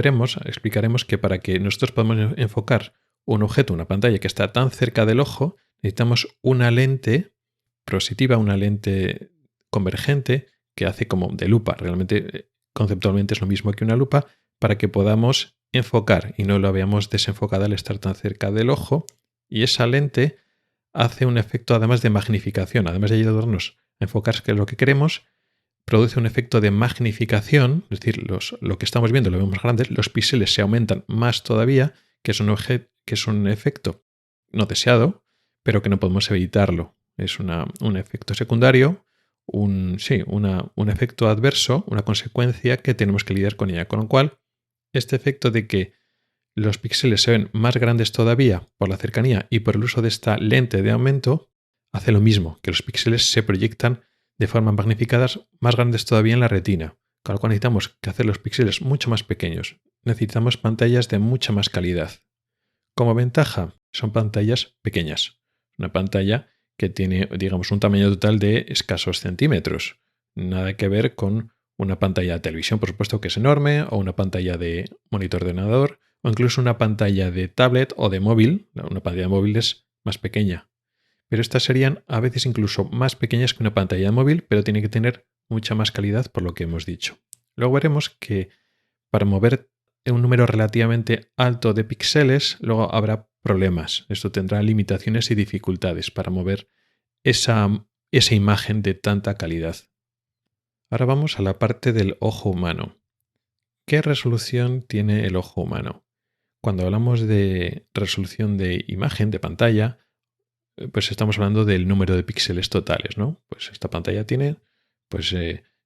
explicaremos que para que nosotros podamos enfocar un objeto, una pantalla que está tan cerca del ojo, necesitamos una lente positiva, una lente convergente que hace como de lupa. Realmente, conceptualmente es lo mismo que una lupa para que podamos enfocar y no lo veamos desenfocada al estar tan cerca del ojo. Y esa lente hace un efecto además de magnificación, además de ayudarnos a enfocar que es lo que queremos, produce un efecto de magnificación, es decir, lo que estamos viendo lo vemos más grande, los píxeles se aumentan más todavía, que es un efecto no deseado, pero que no podemos evitarlo. Es un efecto secundario, un efecto adverso, una consecuencia que tenemos que lidiar con ella. Con lo cual, este efecto de que los píxeles se ven más grandes todavía por la cercanía y por el uso de esta lente de aumento, hace lo mismo, que los píxeles se proyectan de forma magnificadas más grandes todavía en la retina. Con lo cual necesitamos hacer los píxeles mucho más pequeños. Necesitamos pantallas de mucha más calidad. Como ventaja, son pantallas pequeñas. Una pantalla que tiene, digamos, un tamaño total de escasos centímetros. Nada que ver con una pantalla de televisión, por supuesto, que es enorme, o una pantalla de monitor de ordenador, o incluso una pantalla de tablet o de móvil. Una pantalla de móvil es más pequeña. Pero estas serían a veces incluso más pequeñas que una pantalla de móvil, pero tiene que tener mucha más calidad por lo que hemos dicho. Luego veremos que para mover un número relativamente alto de píxeles, luego habrá problemas. Esto tendrá limitaciones y dificultades para mover esa imagen de tanta calidad. Ahora vamos a la parte del ojo humano. ¿Qué resolución tiene el ojo humano? Cuando hablamos de resolución de imagen, de pantalla, pues estamos hablando del número de píxeles totales, ¿no? Pues esta pantalla tiene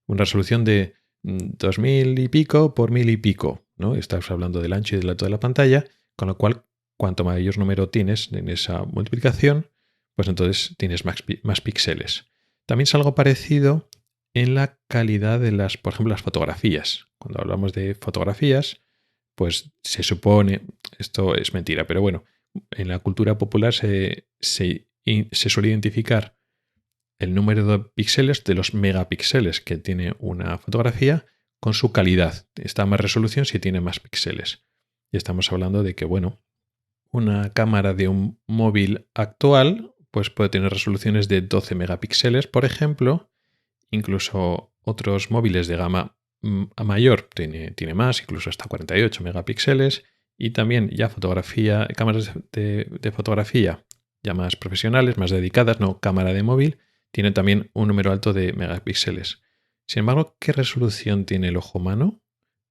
una resolución de 2000 y pico por 1000 y pico, ¿no? Estamos hablando del ancho y del alto de la pantalla, con lo cual, cuanto mayor número tienes en esa multiplicación, pues entonces tienes más píxeles. También es algo parecido en la calidad de por ejemplo, las fotografías. Cuando hablamos de fotografías, pues se supone, esto es mentira, pero bueno, en la cultura popular se suele identificar el número de píxeles, de los megapíxeles que tiene una fotografía, con su calidad. Está a más resolución si tiene más píxeles. Y estamos hablando de que, bueno, una cámara de un móvil actual pues puede tener resoluciones de 12 megapíxeles, por ejemplo. Incluso otros móviles de gama mayor tiene más, incluso hasta 48 megapíxeles. Y también ya cámaras de fotografía ya más profesionales, más dedicadas, no cámara de móvil, tienen también un número alto de megapíxeles. Sin embargo, ¿qué resolución tiene el ojo humano?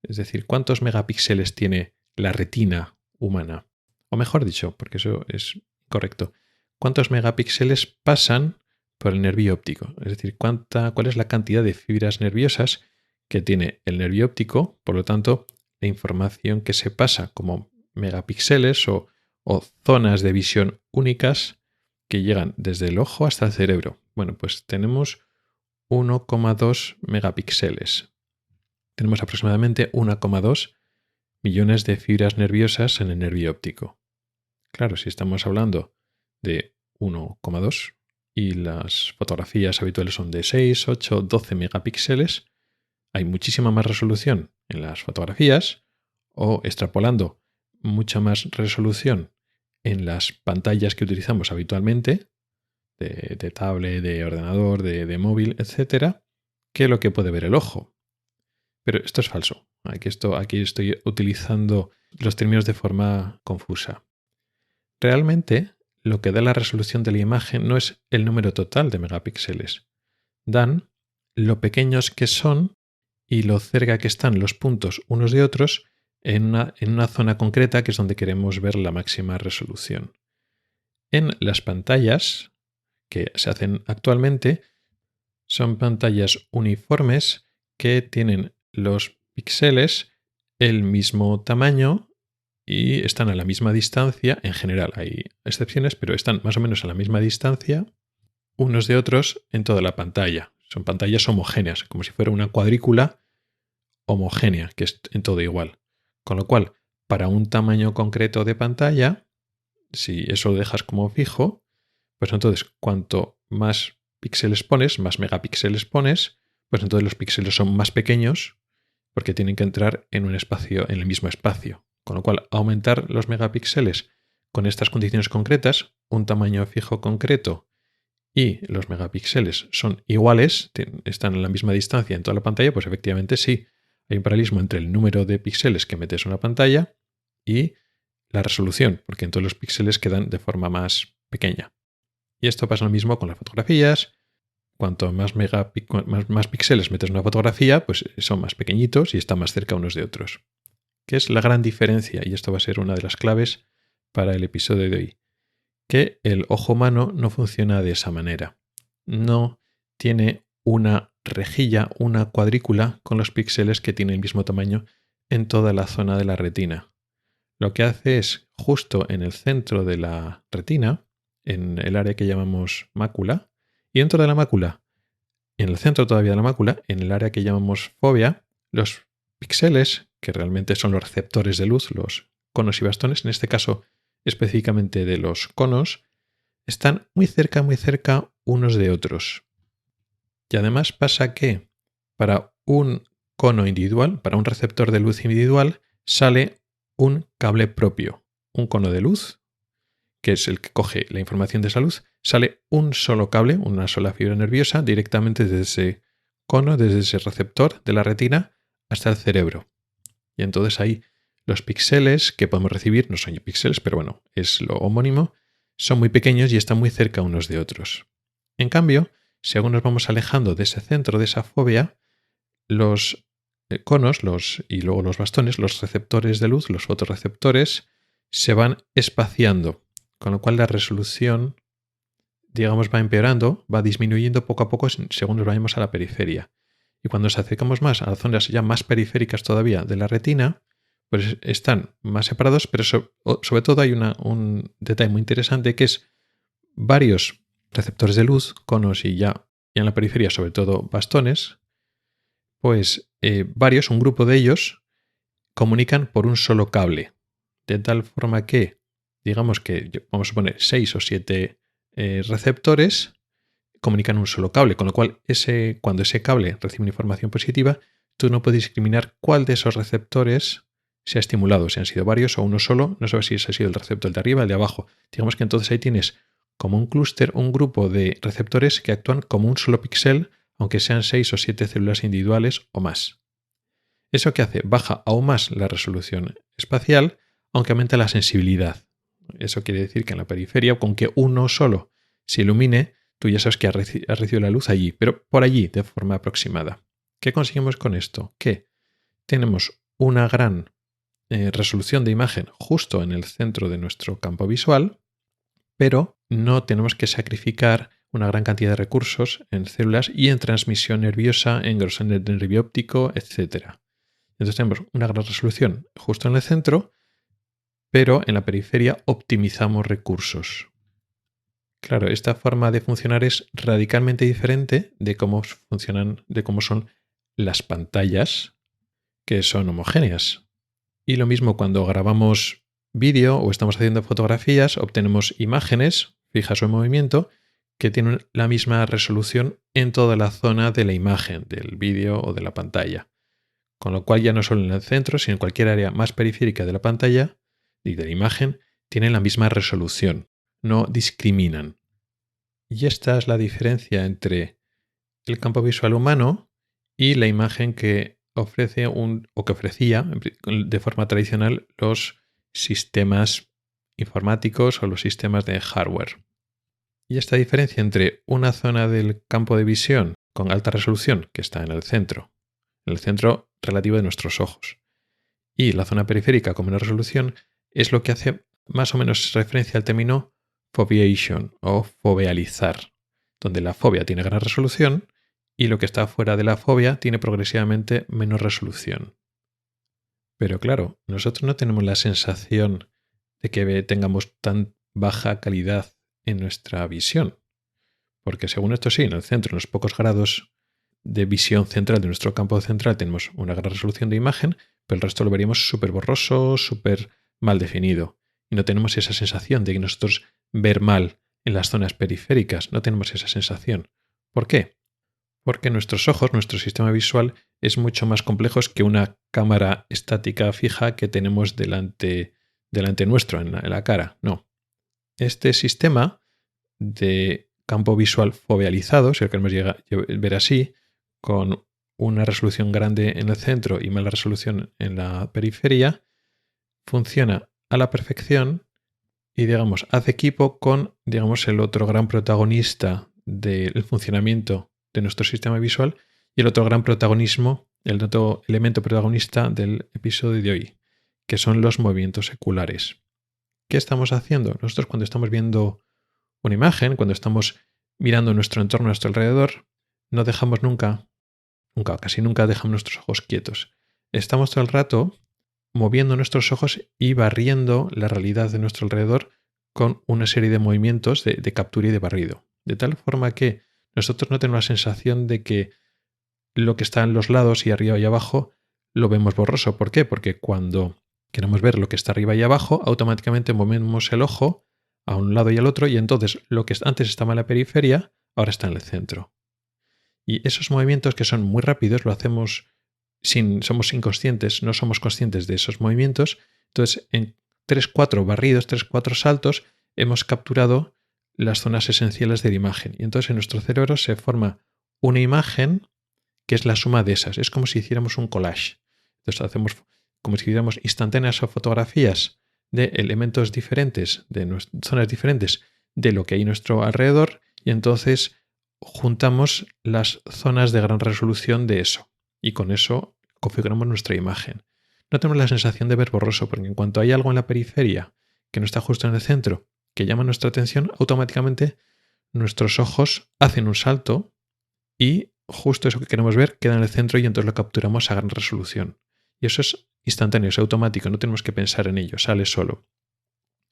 Es decir, ¿cuántos megapíxeles tiene la retina humana? O mejor dicho, porque eso es correcto, ¿cuántos megapíxeles pasan por el nervio óptico? Es decir, ¿cuál es la cantidad de fibras nerviosas que tiene el nervio óptico? Por lo tanto, la información que se pasa como megapíxeles o zonas de visión únicas que llegan desde el ojo hasta el cerebro. Bueno, pues tenemos 1,2 megapíxeles. Tenemos aproximadamente 1,2 millones de fibras nerviosas en el nervio óptico. Claro, si estamos hablando de 1,2 y las fotografías habituales son de 6, 8, 12 megapíxeles, hay muchísima más resolución en las fotografías, o extrapolando mucha más resolución en las pantallas que utilizamos habitualmente, de tablet, de ordenador, de móvil, etcétera, que lo que puede ver el ojo. Pero esto es falso. Aquí estoy utilizando los términos de forma confusa. Realmente, lo que da la resolución de la imagen no es el número total de megapíxeles. Dan lo pequeños que son y lo cerca que están los puntos unos de otros en una zona concreta que es donde queremos ver la máxima resolución. En las pantallas que se hacen actualmente son pantallas uniformes que tienen los píxeles el mismo tamaño y están a la misma distancia. En general hay excepciones, pero están más o menos a la misma distancia unos de otros en toda la pantalla. Son pantallas homogéneas, como si fuera una cuadrícula homogénea, que es en todo igual. Con lo cual, para un tamaño concreto de pantalla, si eso lo dejas como fijo, pues entonces cuanto más píxeles pones, más megapíxeles pones, pues entonces los píxeles son más pequeños porque tienen que entrar en un espacio, en el mismo espacio. Con lo cual, aumentar los megapíxeles con estas condiciones concretas, un tamaño fijo concreto y los megapíxeles son iguales, están a la misma distancia en toda la pantalla, pues efectivamente sí, hay un paralelismo entre el número de píxeles que metes en una pantalla y la resolución, porque entonces los píxeles quedan de forma más pequeña. Y esto pasa lo mismo con las fotografías. Cuanto más píxeles metes en una fotografía, pues son más pequeñitos y están más cerca unos de otros. ¿Qué es la gran diferencia? Y esto va a ser una de las claves para el episodio de hoy. Que el ojo humano no funciona de esa manera. No tiene una rejilla, una cuadrícula con los píxeles que tiene el mismo tamaño en toda la zona de la retina. Lo que hace es, justo en el centro de la retina, en el área que llamamos mácula, y dentro de la mácula, en el centro todavía de la mácula, en el área que llamamos fóvea, los píxeles, que realmente son los receptores de luz, los conos y bastones, en este caso específicamente de los conos, están muy cerca unos de otros. Y además pasa que para un cono individual, para un receptor de luz individual, sale un cable propio, un cono de luz, que es el que coge la información de esa luz, sale un solo cable, una sola fibra nerviosa, directamente desde ese cono, desde ese receptor de la retina hasta el cerebro. Y entonces ahí los píxeles que podemos recibir, no son píxeles, pero bueno, es lo homónimo, son muy pequeños y están muy cerca unos de otros. En cambio, según nos vamos alejando de ese centro, de esa fóvea, los conos y luego los bastones, los receptores de luz, los fotorreceptores, se van espaciando, con lo cual la resolución, digamos, va empeorando, va disminuyendo poco a poco según nos vayamos a la periferia. Y cuando nos acercamos más a las zonas ya más periféricas todavía de la retina, pues están más separados, pero sobre todo hay un detalle muy interesante que es varios receptores de luz, conos y ya en la periferia sobre todo bastones, pues varios, un grupo de ellos, comunican por un solo cable. De tal forma que, digamos que, vamos a poner 6 o 7 receptores, comunican un solo cable, con lo cual cuando ese cable recibe una información positiva, tú no puedes discriminar cuál de esos receptores se ha estimulado, si han sido varios o uno solo, no sabes si ese ha sido el receptor de arriba o el de abajo. Digamos que entonces ahí tienes como un clúster, un grupo de receptores que actúan como un solo píxel, aunque sean 6 o 7 células individuales o más. ¿Eso qué hace? Baja aún más la resolución espacial, aunque aumenta la sensibilidad. Eso quiere decir que en la periferia, con que uno solo se ilumine, tú ya sabes que has recibido la luz allí, pero por allí, de forma aproximada. ¿Qué conseguimos con esto? Que tenemos una gran resolución de imagen justo en el centro de nuestro campo visual, pero no tenemos que sacrificar una gran cantidad de recursos en células y en transmisión nerviosa, en grosor del nervio óptico, etc. Entonces tenemos una gran resolución justo en el centro, pero en la periferia optimizamos recursos. Claro, esta forma de funcionar es radicalmente diferente de cómo son las pantallas, que son homogéneas. Y lo mismo cuando grabamos vídeo o estamos haciendo fotografías, obtenemos imágenes fijas o en movimiento que tienen la misma resolución en toda la zona de la imagen, del vídeo o de la pantalla. Con lo cual ya no solo en el centro, sino en cualquier área más periférica de la pantalla y de la imagen, tienen la misma resolución, no discriminan. Y esta es la diferencia entre el campo visual humano y la imagen que ofrece o que ofrecía de forma tradicional los sistemas informáticos o los sistemas de hardware. Y esta diferencia entre una zona del campo de visión con alta resolución, que está en el centro relativo de nuestros ojos, y la zona periférica con menor resolución, es lo que hace más o menos referencia al término foveation o fovealizar, donde la fobia tiene gran resolución y lo que está fuera de la fobia tiene progresivamente menos resolución. Pero claro, nosotros no tenemos la sensación de que tengamos tan baja calidad en nuestra visión, porque según esto sí, en el centro, en los pocos grados de visión central de nuestro campo central tenemos una gran resolución de imagen, pero el resto lo veríamos súper borroso, súper mal definido. Y no tenemos esa sensación de que nosotros ver mal en las zonas periféricas, no tenemos esa sensación, ¿Por qué? Porque nuestros ojos, nuestro sistema visual, es mucho más complejo que una cámara estática fija que tenemos delante nuestro, en la cara. No. Este sistema de campo visual fovealizado, si lo queremos ver así, con una resolución grande en el centro y mala resolución en la periferia, funciona a la perfección y, digamos, hace equipo con, digamos, el otro gran protagonista del funcionamiento de nuestro sistema visual y el otro gran protagonismo, el otro elemento protagonista del episodio de hoy, que son los movimientos oculares. ¿Qué estamos haciendo? Nosotros, cuando estamos viendo una imagen, cuando estamos mirando nuestro entorno a nuestro alrededor, no dejamos casi nunca dejamos nuestros ojos quietos. Estamos todo el rato moviendo nuestros ojos y barriendo la realidad de nuestro alrededor con una serie de movimientos de captura y de barrido. De tal forma que nosotros no tenemos la sensación de que lo que está en los lados y arriba y abajo lo vemos borroso. ¿Por qué? Porque cuando queremos ver lo que está arriba y abajo, automáticamente movemos el ojo a un lado y al otro, y entonces lo que antes estaba en la periferia ahora está en el centro. Y esos movimientos, que son muy rápidos, lo hacemos somos inconscientes, no somos conscientes de esos movimientos. Entonces, en 3-4 barridos, 3-4 saltos, hemos capturado las zonas esenciales de la imagen. Y entonces en nuestro cerebro se forma una imagen que es la suma de esas. Es como si hiciéramos un collage. Entonces hacemos como si hiciéramos instantáneas o fotografías de elementos diferentes, de zonas diferentes de lo que hay a nuestro alrededor, y entonces juntamos las zonas de gran resolución de eso. Y con eso configuramos nuestra imagen. No tenemos la sensación de ver borroso, porque en cuanto hay algo en la periferia que no está justo en el centro, que llama nuestra atención, automáticamente nuestros ojos hacen un salto y justo eso que queremos ver queda en el centro, y entonces lo capturamos a gran resolución. Y eso es instantáneo, es automático, no tenemos que pensar en ello, sale solo.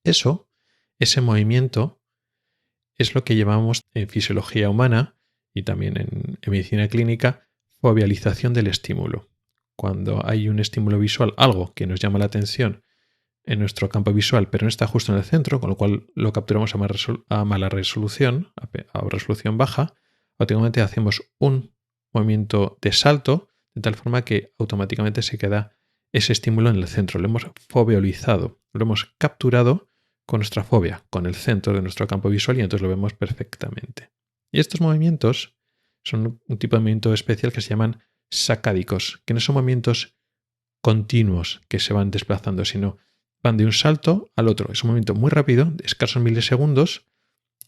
Ese movimiento, es lo que llamamos en fisiología humana y también en medicina clínica fovealización del estímulo. Cuando hay un estímulo visual, algo que nos llama la atención en nuestro campo visual, pero no está justo en el centro, con lo cual lo capturamos a mala resolución, a resolución baja, automáticamente hacemos un movimiento de salto, de tal forma que automáticamente se queda ese estímulo en el centro. Lo hemos foveolizado, lo hemos capturado con nuestra fobia, con el centro de nuestro campo visual, y entonces lo vemos perfectamente. Y estos movimientos son un tipo de movimiento especial que se llaman sacádicos, que no son movimientos continuos que se van desplazando, sino van de un salto al otro. Es un movimiento muy rápido, de escasos milisegundos,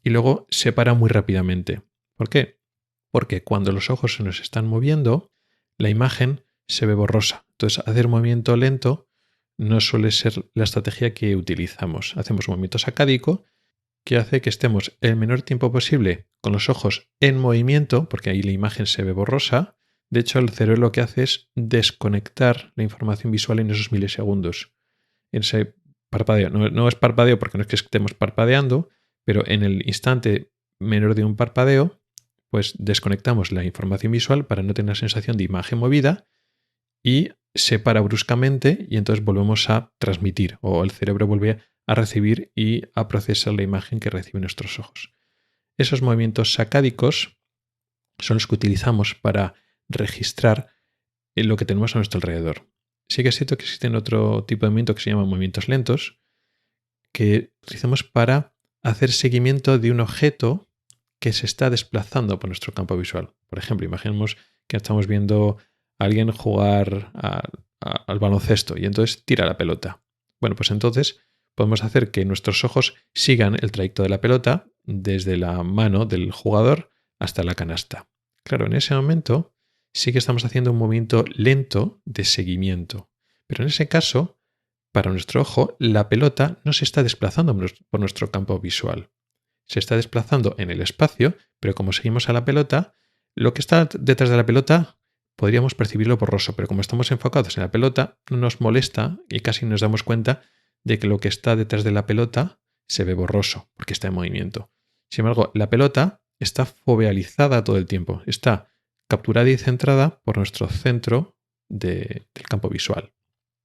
y luego se para muy rápidamente. ¿Por qué? Porque cuando los ojos se nos están moviendo, la imagen se ve borrosa. Entonces, hacer movimiento lento no suele ser la estrategia que utilizamos. Hacemos un movimiento sacádico que hace que estemos el menor tiempo posible con los ojos en movimiento, porque ahí la imagen se ve borrosa. De hecho, el cerebro lo que hace es desconectar la información visual en esos milisegundos. En ese parpadeo. No es parpadeo porque no es que estemos parpadeando, pero en el instante menor de un parpadeo, pues desconectamos la información visual para no tener la sensación de imagen movida, y se para bruscamente, y entonces volvemos a transmitir, o el cerebro vuelve a recibir y a procesar la imagen que reciben nuestros ojos. Esos movimientos sacádicos son los que utilizamos para registrar lo que tenemos a nuestro alrededor. Sí que es cierto que existen otro tipo de movimientos que se llaman movimientos lentos, que utilizamos para hacer seguimiento de un objeto que se está desplazando por nuestro campo visual. Por ejemplo, imaginemos que estamos viendo a alguien jugar al baloncesto y entonces tira la pelota. Bueno, pues entonces podemos hacer que nuestros ojos sigan el trayecto de la pelota desde la mano del jugador hasta la canasta. Claro, en ese momento sí que estamos haciendo un movimiento lento de seguimiento. Pero en ese caso, para nuestro ojo, la pelota no se está desplazando por nuestro campo visual. Se está desplazando en el espacio, pero como seguimos a la pelota, lo que está detrás de la pelota podríamos percibirlo borroso, pero como estamos enfocados en la pelota, no nos molesta y casi nos damos cuenta de que lo que está detrás de la pelota se ve borroso, porque está en movimiento. Sin embargo, la pelota está fovealizada todo el tiempo, está capturada y centrada por nuestro centro del campo visual.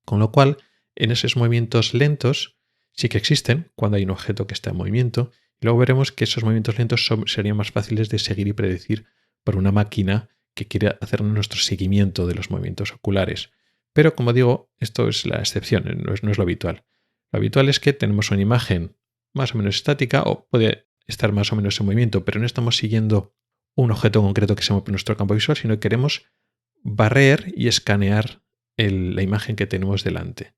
Con lo cual, en esos movimientos lentos sí que existen cuando hay un objeto que está en movimiento, y luego veremos que esos movimientos lentos serían más fáciles de seguir y predecir por una máquina que quiere hacer nuestro seguimiento de los movimientos oculares. Pero como digo, esto es la excepción, no es lo habitual. Lo habitual es que tenemos una imagen más o menos estática o puede estar más o menos en movimiento, pero no estamos siguiendo un objeto concreto que se mueve en nuestro campo visual, sino que queremos barrer y escanear la imagen que tenemos delante.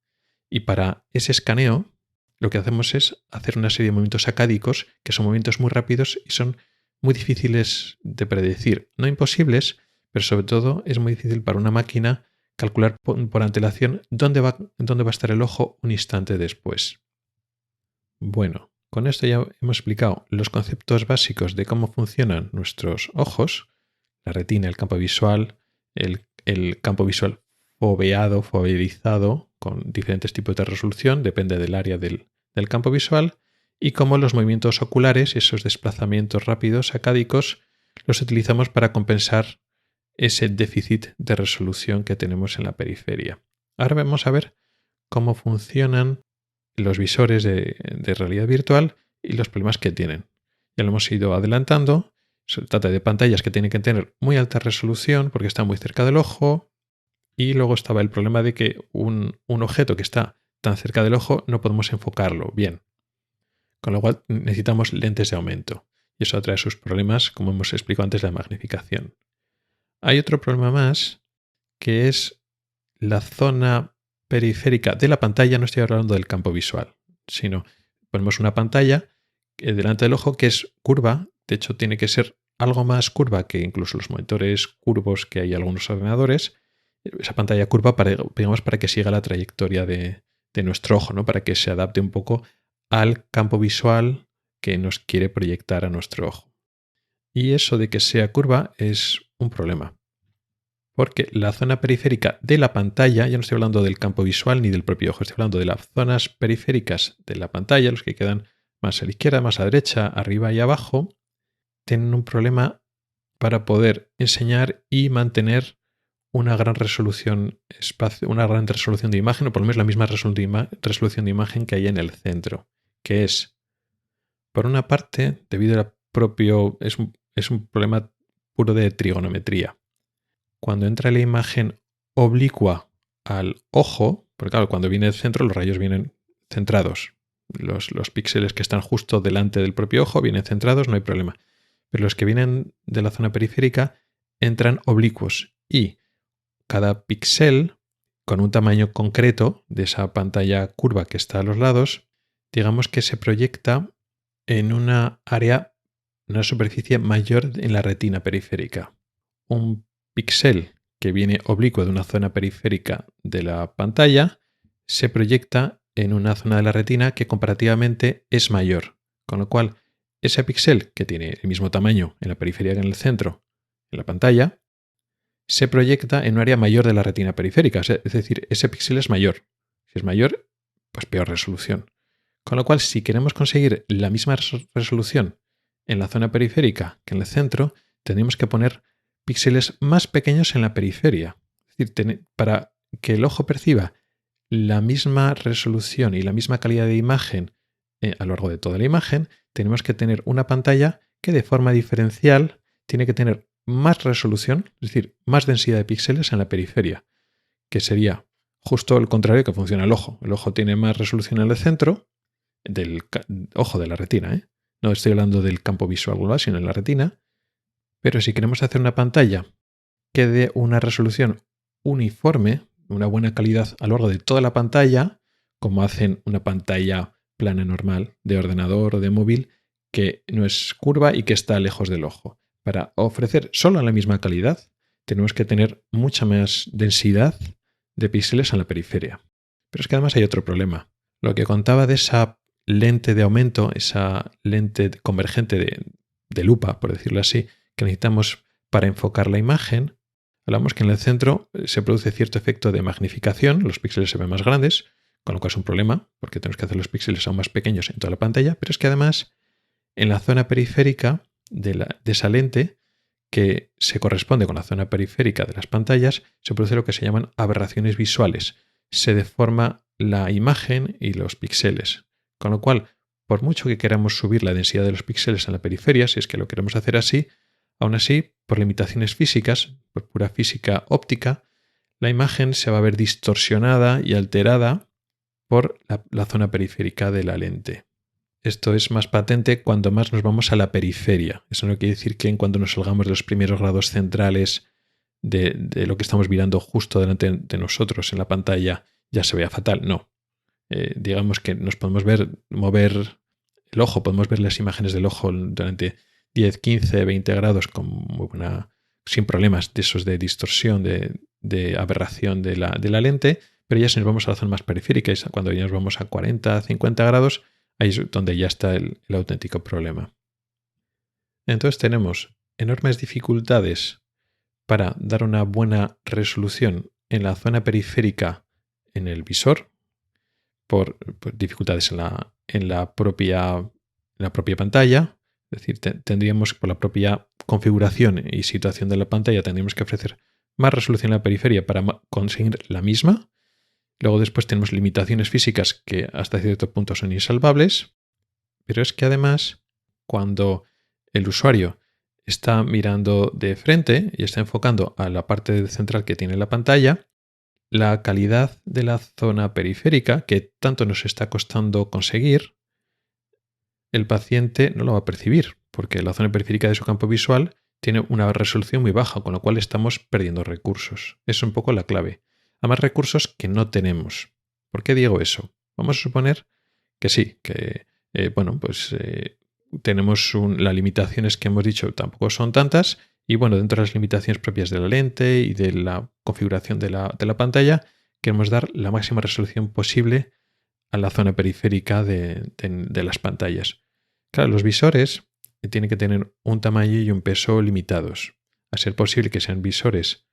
Y para ese escaneo, lo que hacemos es hacer una serie de movimientos sacádicos, que son movimientos muy rápidos y son muy difíciles de predecir. No imposibles, pero sobre todo es muy difícil para una máquina calcular por antelación dónde va a estar el ojo un instante después. Bueno, con esto ya hemos explicado los conceptos básicos de cómo funcionan nuestros ojos, la retina, el campo visual, el campo visual foveado, con diferentes tipos de resolución, depende del área del campo visual, y cómo los movimientos oculares, esos desplazamientos rápidos sacádicos, los utilizamos para compensar ese déficit de resolución que tenemos en la periferia. Ahora vamos a ver cómo funcionan los visores de realidad virtual y los problemas que tienen. Ya lo hemos ido adelantando. Se trata de pantallas que tienen que tener muy alta resolución porque están muy cerca del ojo. Y luego estaba el problema de que un objeto que está tan cerca del ojo no podemos enfocarlo bien. Con lo cual necesitamos lentes de aumento. Y eso trae sus problemas, como hemos explicado antes, de la magnificación. Hay otro problema más, que es la zona periférica de la pantalla. No estoy hablando del campo visual, sino ponemos una pantalla delante del ojo que es curva. De hecho, tiene que ser algo más curva que incluso los monitores curvos que hay en algunos ordenadores. Esa pantalla curva para que siga la trayectoria de nuestro ojo, ¿no? Para que se adapte un poco al campo visual que nos quiere proyectar a nuestro ojo. Y eso de que sea curva es un problema. Porque la zona periférica de la pantalla, ya no estoy hablando del campo visual ni del propio ojo, estoy hablando de las zonas periféricas de la pantalla, los que quedan más a la izquierda, más a la derecha, arriba y abajo, tienen un problema para poder enseñar y mantener una gran resolución de imagen, o por lo menos la misma resolución de imagen que hay en el centro, que es, por una parte, debido al propio, es un problema puro de trigonometría. Cuando entra la imagen oblicua al ojo, porque claro, cuando viene del centro los rayos vienen centrados. Los píxeles que están justo delante del propio ojo vienen centrados, no hay problema. Pero los que vienen de la zona periférica entran oblicuos y cada píxel con un tamaño concreto de esa pantalla curva que está a los lados, digamos que se proyecta en una superficie mayor en la retina periférica. Un píxel que viene oblicuo de una zona periférica de la pantalla se proyecta en una zona de la retina que comparativamente es mayor, con lo cual ese píxel, que tiene el mismo tamaño en la periferia que en el centro, en la pantalla, se proyecta en un área mayor de la retina periférica, es decir, ese píxel es mayor. Si es mayor, pues peor resolución. Con lo cual, si queremos conseguir la misma resolución en la zona periférica que en el centro, tenemos que poner píxeles más pequeños en la periferia. Es decir, para que el ojo perciba la misma resolución y la misma calidad de imagen a lo largo de toda la imagen, tenemos que tener una pantalla que de forma diferencial tiene que tener más resolución, es decir, más densidad de píxeles en la periferia, que sería justo el contrario que funciona el ojo. El ojo tiene más resolución en el centro del ojo de la retina, No estoy hablando del campo visual global, sino en la retina. Pero si queremos hacer una pantalla que dé una resolución uniforme, una buena calidad a lo largo de toda la pantalla, como hacen una pantalla plana normal de ordenador o de móvil, que no es curva y que está lejos del ojo. Para ofrecer solo la misma calidad, tenemos que tener mucha más densidad de píxeles en la periferia. Pero es que además hay otro problema. Lo que contaba de esa lente de aumento, esa lente convergente de lupa, por decirlo así, que necesitamos para enfocar la imagen, hablamos que en el centro se produce cierto efecto de magnificación, los píxeles se ven más grandes, con lo cual es un problema, porque tenemos que hacer los píxeles aún más pequeños en toda la pantalla, pero es que además en la zona periférica de esa lente, que se corresponde con la zona periférica de las pantallas, se produce lo que se llaman aberraciones visuales. Se deforma la imagen y los píxeles, con lo cual, por mucho que queramos subir la densidad de los píxeles en la periferia, si es que lo queremos hacer así, Aún así, por limitaciones físicas, por pura física óptica, la imagen se va a ver distorsionada y alterada por la zona periférica de la lente. Esto es más patente cuando más nos vamos a la periferia. Eso no quiere decir que en cuanto nos salgamos de los primeros grados centrales de lo que estamos mirando justo delante de nosotros en la pantalla ya se vea fatal. No. Digamos que nos podemos mover el ojo, podemos ver las imágenes del ojo durante 10, 15, 20 grados sin problemas de esos de distorsión, de aberración de la lente, pero ya si nos vamos a la zona más periférica, cuando ya nos vamos a 40, 50 grados, ahí es donde ya está el auténtico problema. Entonces tenemos enormes dificultades para dar una buena resolución en la zona periférica en el visor, por dificultades en la propia pantalla. Es decir, tendríamos por la propia configuración y situación de la pantalla, tendríamos que ofrecer más resolución en la periferia para conseguir la misma. Luego después tenemos limitaciones físicas que hasta cierto punto son insalvables, pero es que además cuando el usuario está mirando de frente y está enfocando a la parte central que tiene la pantalla, la calidad de la zona periférica, que tanto nos está costando conseguir, el paciente no lo va a percibir, porque la zona periférica de su campo visual tiene una resolución muy baja, con lo cual estamos perdiendo recursos. Es un poco la clave. Además, recursos que no tenemos. ¿Por qué digo eso? Vamos a suponer que sí, que tenemos las limitaciones que hemos dicho tampoco son tantas, y bueno, dentro de las limitaciones propias de la lente y de la configuración de la pantalla, queremos dar la máxima resolución posible a la zona periférica de las pantallas. Claro, los visores tienen que tener un tamaño y un peso limitados. A ser posible que sean visores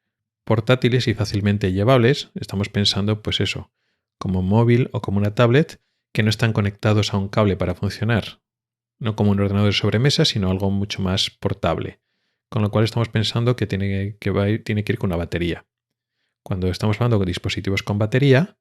portátiles y fácilmente llevables, estamos pensando, pues eso, como móvil o como una tablet, que no están conectados a un cable para funcionar. No como un ordenador de sobremesa, sino algo mucho más portable. Con lo cual estamos pensando que tiene que ir con una batería. Cuando estamos hablando de dispositivos con batería,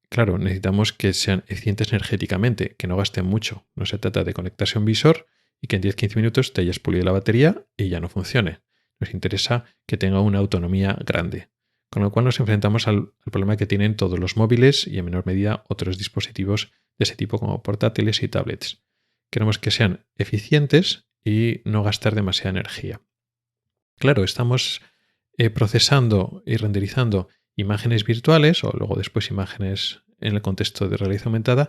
claro, necesitamos que sean eficientes energéticamente, que no gasten mucho. No se trata de conectarse a un visor y que en 10-15 minutos te hayas pulido la batería y ya no funcione. Nos interesa que tenga una autonomía grande. Con lo cual nos enfrentamos al problema que tienen todos los móviles y en menor medida otros dispositivos de ese tipo como portátiles y tablets. Queremos que sean eficientes y no gastar demasiada energía. Claro, estamos procesando y renderizando imágenes virtuales o luego después imágenes en el contexto de realidad aumentada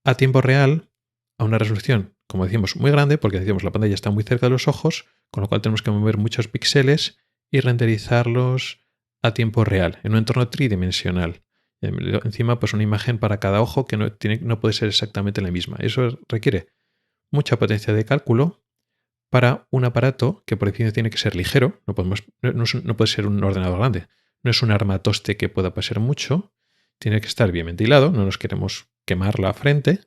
a tiempo real a una resolución, como decimos, muy grande, porque decimos la pantalla está muy cerca de los ojos, con lo cual tenemos que mover muchos píxeles y renderizarlos a tiempo real, en un entorno tridimensional. Encima, pues una imagen para cada ojo que no puede ser exactamente la misma. Eso requiere mucha potencia de cálculo para un aparato que por definición tiene que ser ligero. No puede ser un ordenador grande. No es un armatoste que pueda pasar mucho. Tiene que estar bien ventilado. No nos queremos quemar la frente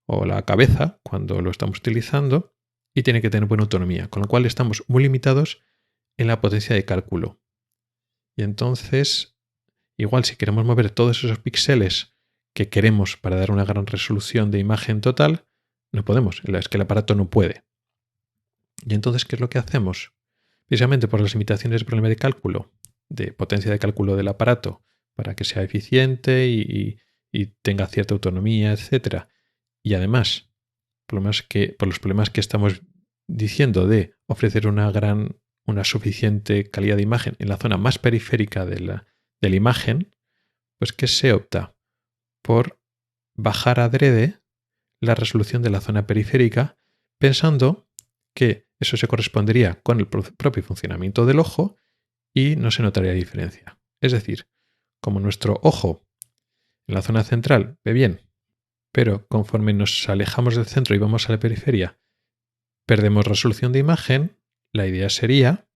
o la cabeza cuando lo estamos utilizando. Y tiene que tener buena autonomía. Con lo cual estamos muy limitados en la potencia de cálculo. Y entonces, igual si queremos mover todos esos píxeles que queremos para dar una gran resolución de imagen total, no podemos. Es que el aparato no puede. Y entonces, ¿qué es lo que hacemos? Precisamente por las limitaciones del problema de cálculo, de potencia de cálculo del aparato, para que sea eficiente y tenga cierta autonomía, etc. Y además, por los problemas que estamos diciendo de ofrecer una suficiente calidad de imagen en la zona más periférica de la imagen, pues ¿qué se opta? Por bajar adrede la resolución de la zona periférica, pensando que eso se correspondería con el propio funcionamiento del ojo y no se notaría diferencia. Es decir, como nuestro ojo en la zona central ve bien, pero conforme nos alejamos del centro y vamos a la periferia, perdemos resolución de imagen, la idea sería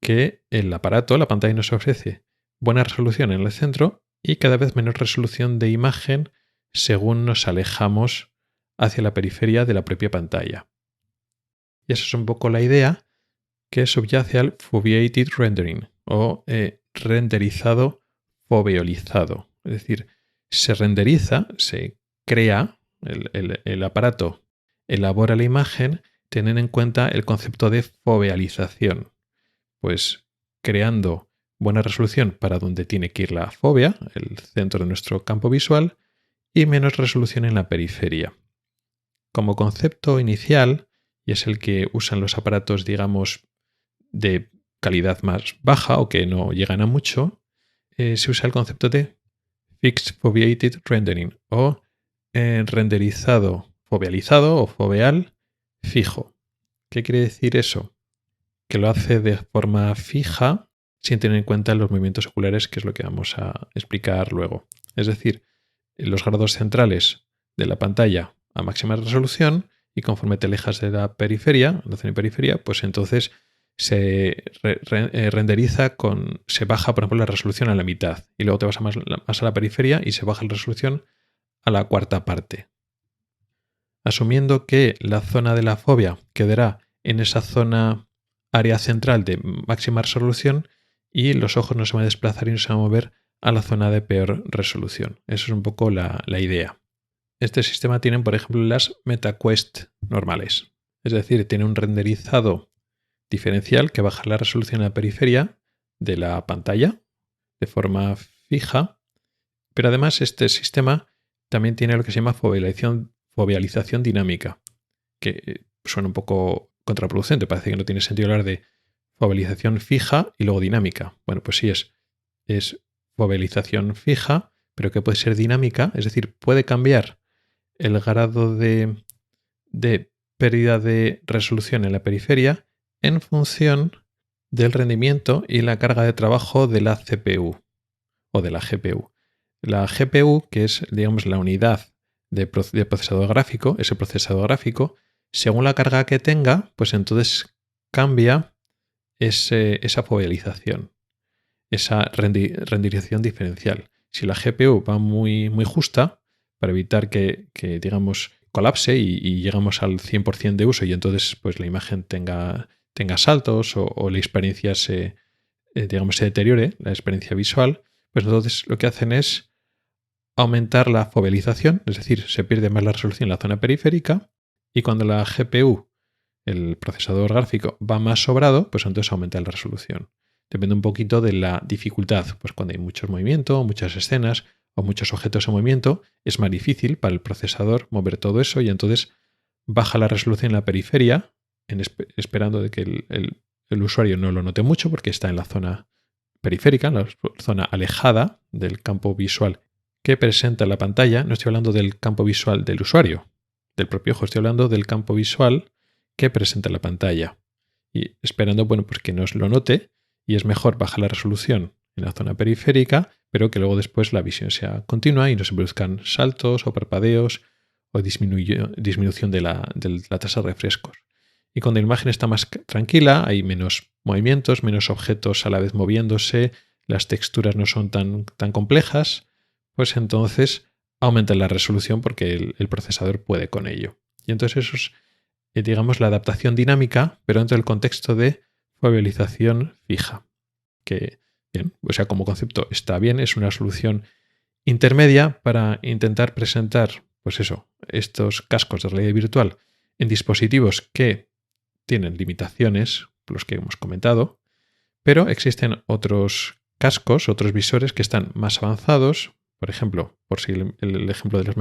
que el aparato, la pantalla, nos ofrece buena resolución en el centro y cada vez menos resolución de imagen según nos alejamos hacia la periferia de la propia pantalla. Y esa es un poco la idea que subyace al foveated rendering o renderizado foveolizado. Es decir, se renderiza, se crea, el aparato elabora la imagen Tienen en cuenta el concepto de fovealización, pues creando buena resolución para donde tiene que ir la fovea, el centro de nuestro campo visual, y menos resolución en la periferia. Como concepto inicial, y es el que usan los aparatos, digamos, de calidad más baja o que no llegan a mucho, se usa el concepto de Fixed Foveated Rendering o renderizado fovealizado o foveal fijo. ¿Qué quiere decir eso? Que lo hace de forma fija sin tener en cuenta los movimientos oculares, que es lo que vamos a explicar luego. Es decir, los grados centrales de la pantalla a máxima resolución, y conforme te alejas de la periferia, la zona de periferia, pues entonces se renderiza se baja, por ejemplo, la resolución a la mitad, y luego te vas más a la periferia y se baja la resolución a la cuarta parte. Asumiendo que la zona de la fovea quedará en esa zona área central de máxima resolución y los ojos no se van a desplazar y no se van a mover a la zona de peor resolución. Eso es un poco la idea. Este sistema tiene, por ejemplo, las MetaQuest normales. Es decir, tiene un renderizado diferencial que baja la resolución en la periferia de la pantalla de forma fija, pero además este sistema también tiene lo que se llama fovealización dinámica, que suena un poco contraproducente, parece que no tiene sentido hablar de fovealización fija y luego dinámica. Bueno, pues sí es fovealización fija, pero que puede ser dinámica, es decir, puede cambiar el grado de pérdida de resolución en la periferia en función del rendimiento y la carga de trabajo de la CPU o de la GPU. La GPU, que es, digamos, la unidad de procesador gráfico, ese procesador gráfico, según la carga que tenga, pues entonces cambia esa fovealización, esa renderización diferencial. Si la GPU va muy, muy justa, para evitar que digamos, colapse y llegamos al 100% de uso y entonces pues la imagen tenga saltos o la experiencia se deteriore, la experiencia visual, pues entonces lo que hacen es aumentar la fovealización, es decir, se pierde más la resolución en la zona periférica, y cuando la GPU, el procesador gráfico, va más sobrado, pues entonces aumenta la resolución. Depende un poquito de la dificultad, pues cuando hay mucho movimiento, muchas escenas o muchos objetos en movimiento, es más difícil para el procesador mover todo eso y entonces baja la resolución en la periferia, esperando de que el usuario no lo note mucho porque está en la zona periférica, en la zona alejada del campo visual que presenta la pantalla. No estoy hablando del campo visual del usuario, del propio ojo, estoy hablando del campo visual que presenta la pantalla. Y esperando, bueno, pues que nos lo note, y es mejor bajar la resolución en la zona periférica, pero que luego después la visión sea continua y no se produzcan saltos o parpadeos o disminución de la tasa de refrescos. Y cuando la imagen está más tranquila, hay menos movimientos, menos objetos a la vez moviéndose, las texturas no son tan complejas, pues entonces aumenta la resolución porque el procesador puede con ello. Y entonces eso es, digamos, la adaptación dinámica, pero dentro del contexto de fovealización fija. Que, bien, o sea, como concepto está bien, es una solución intermedia para intentar presentar, pues eso, estos cascos de realidad virtual en dispositivos que tienen limitaciones, los que hemos comentado, pero existen otros cascos, otros visores que están más avanzados. Por ejemplo, por seguir el ejemplo de las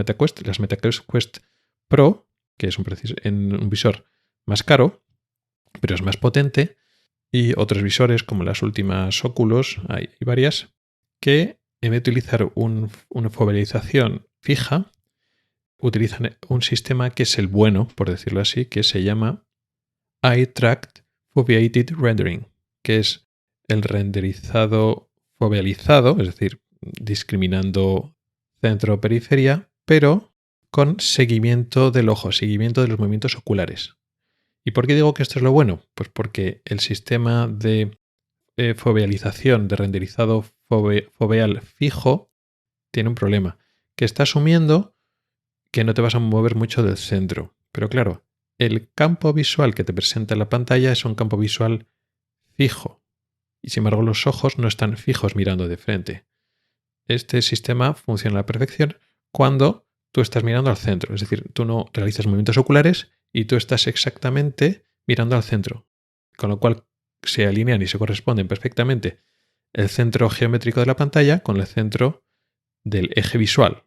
MetaQuest Pro, que es un visor más caro, pero es más potente, y otros visores como las últimas Oculus, hay varias, que en vez de utilizar una fovealización fija, utilizan un sistema que es el bueno, por decirlo así, que se llama Eye Tracked Foveated Rendering, que es el renderizado fovealizado, es decir, discriminando centro o periferia, pero con seguimiento del ojo, seguimiento de los movimientos oculares. ¿Y por qué digo que esto es lo bueno? Pues porque el sistema de fovealización, de renderizado foveal fijo, tiene un problema, que está asumiendo que no te vas a mover mucho del centro. Pero claro, el campo visual que te presenta la pantalla es un campo visual fijo. Y sin embargo los ojos no están fijos mirando de frente. Este sistema funciona a la perfección cuando tú estás mirando al centro. Es decir, tú no realizas movimientos oculares y tú estás exactamente mirando al centro, con lo cual se alinean y se corresponden perfectamente el centro geométrico de la pantalla con el centro del eje visual.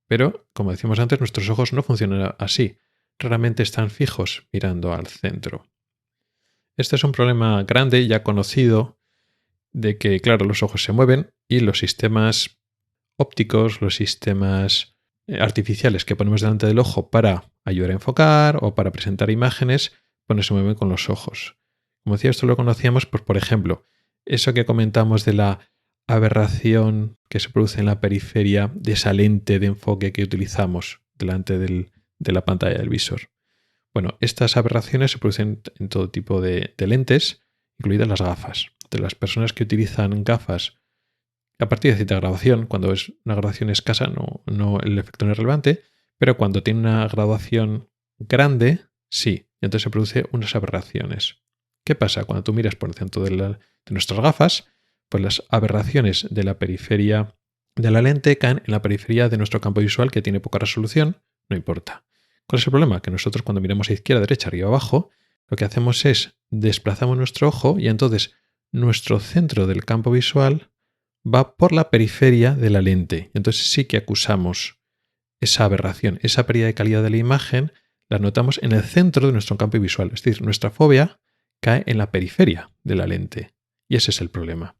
Pero, como decíamos antes, nuestros ojos no funcionan así. Raramente están fijos mirando al centro. Este es un problema grande, ya conocido, de que, claro, los ojos se mueven y los sistemas ópticos, los sistemas artificiales que ponemos delante del ojo para ayudar a enfocar o para presentar imágenes, pues no se mueven con los ojos. Como decía, esto lo conocíamos, pues, por ejemplo, eso que comentamos de la aberración que se produce en la periferia de esa lente de enfoque que utilizamos delante de la pantalla del visor. Bueno, estas aberraciones se producen en todo tipo de lentes, incluidas las gafas. De las personas que utilizan gafas a partir de cierta graduación, cuando es una graduación escasa, no el efecto no es relevante, pero cuando tiene una graduación grande, sí, y entonces se producen unas aberraciones. ¿Qué pasa? Cuando tú miras por el centro de nuestras gafas, pues las aberraciones de la periferia de la lente caen en la periferia de nuestro campo visual, que tiene poca resolución, no importa. ¿Cuál es el problema? Que nosotros cuando miramos a izquierda, derecha, arriba, abajo, lo que hacemos es desplazamos nuestro ojo y entonces nuestro centro del campo visual va por la periferia de la lente. Entonces sí que acusamos esa aberración, esa pérdida de calidad de la imagen, la notamos en el centro de nuestro campo visual. Es decir, nuestra fobia cae en la periferia de la lente. Y ese es el problema.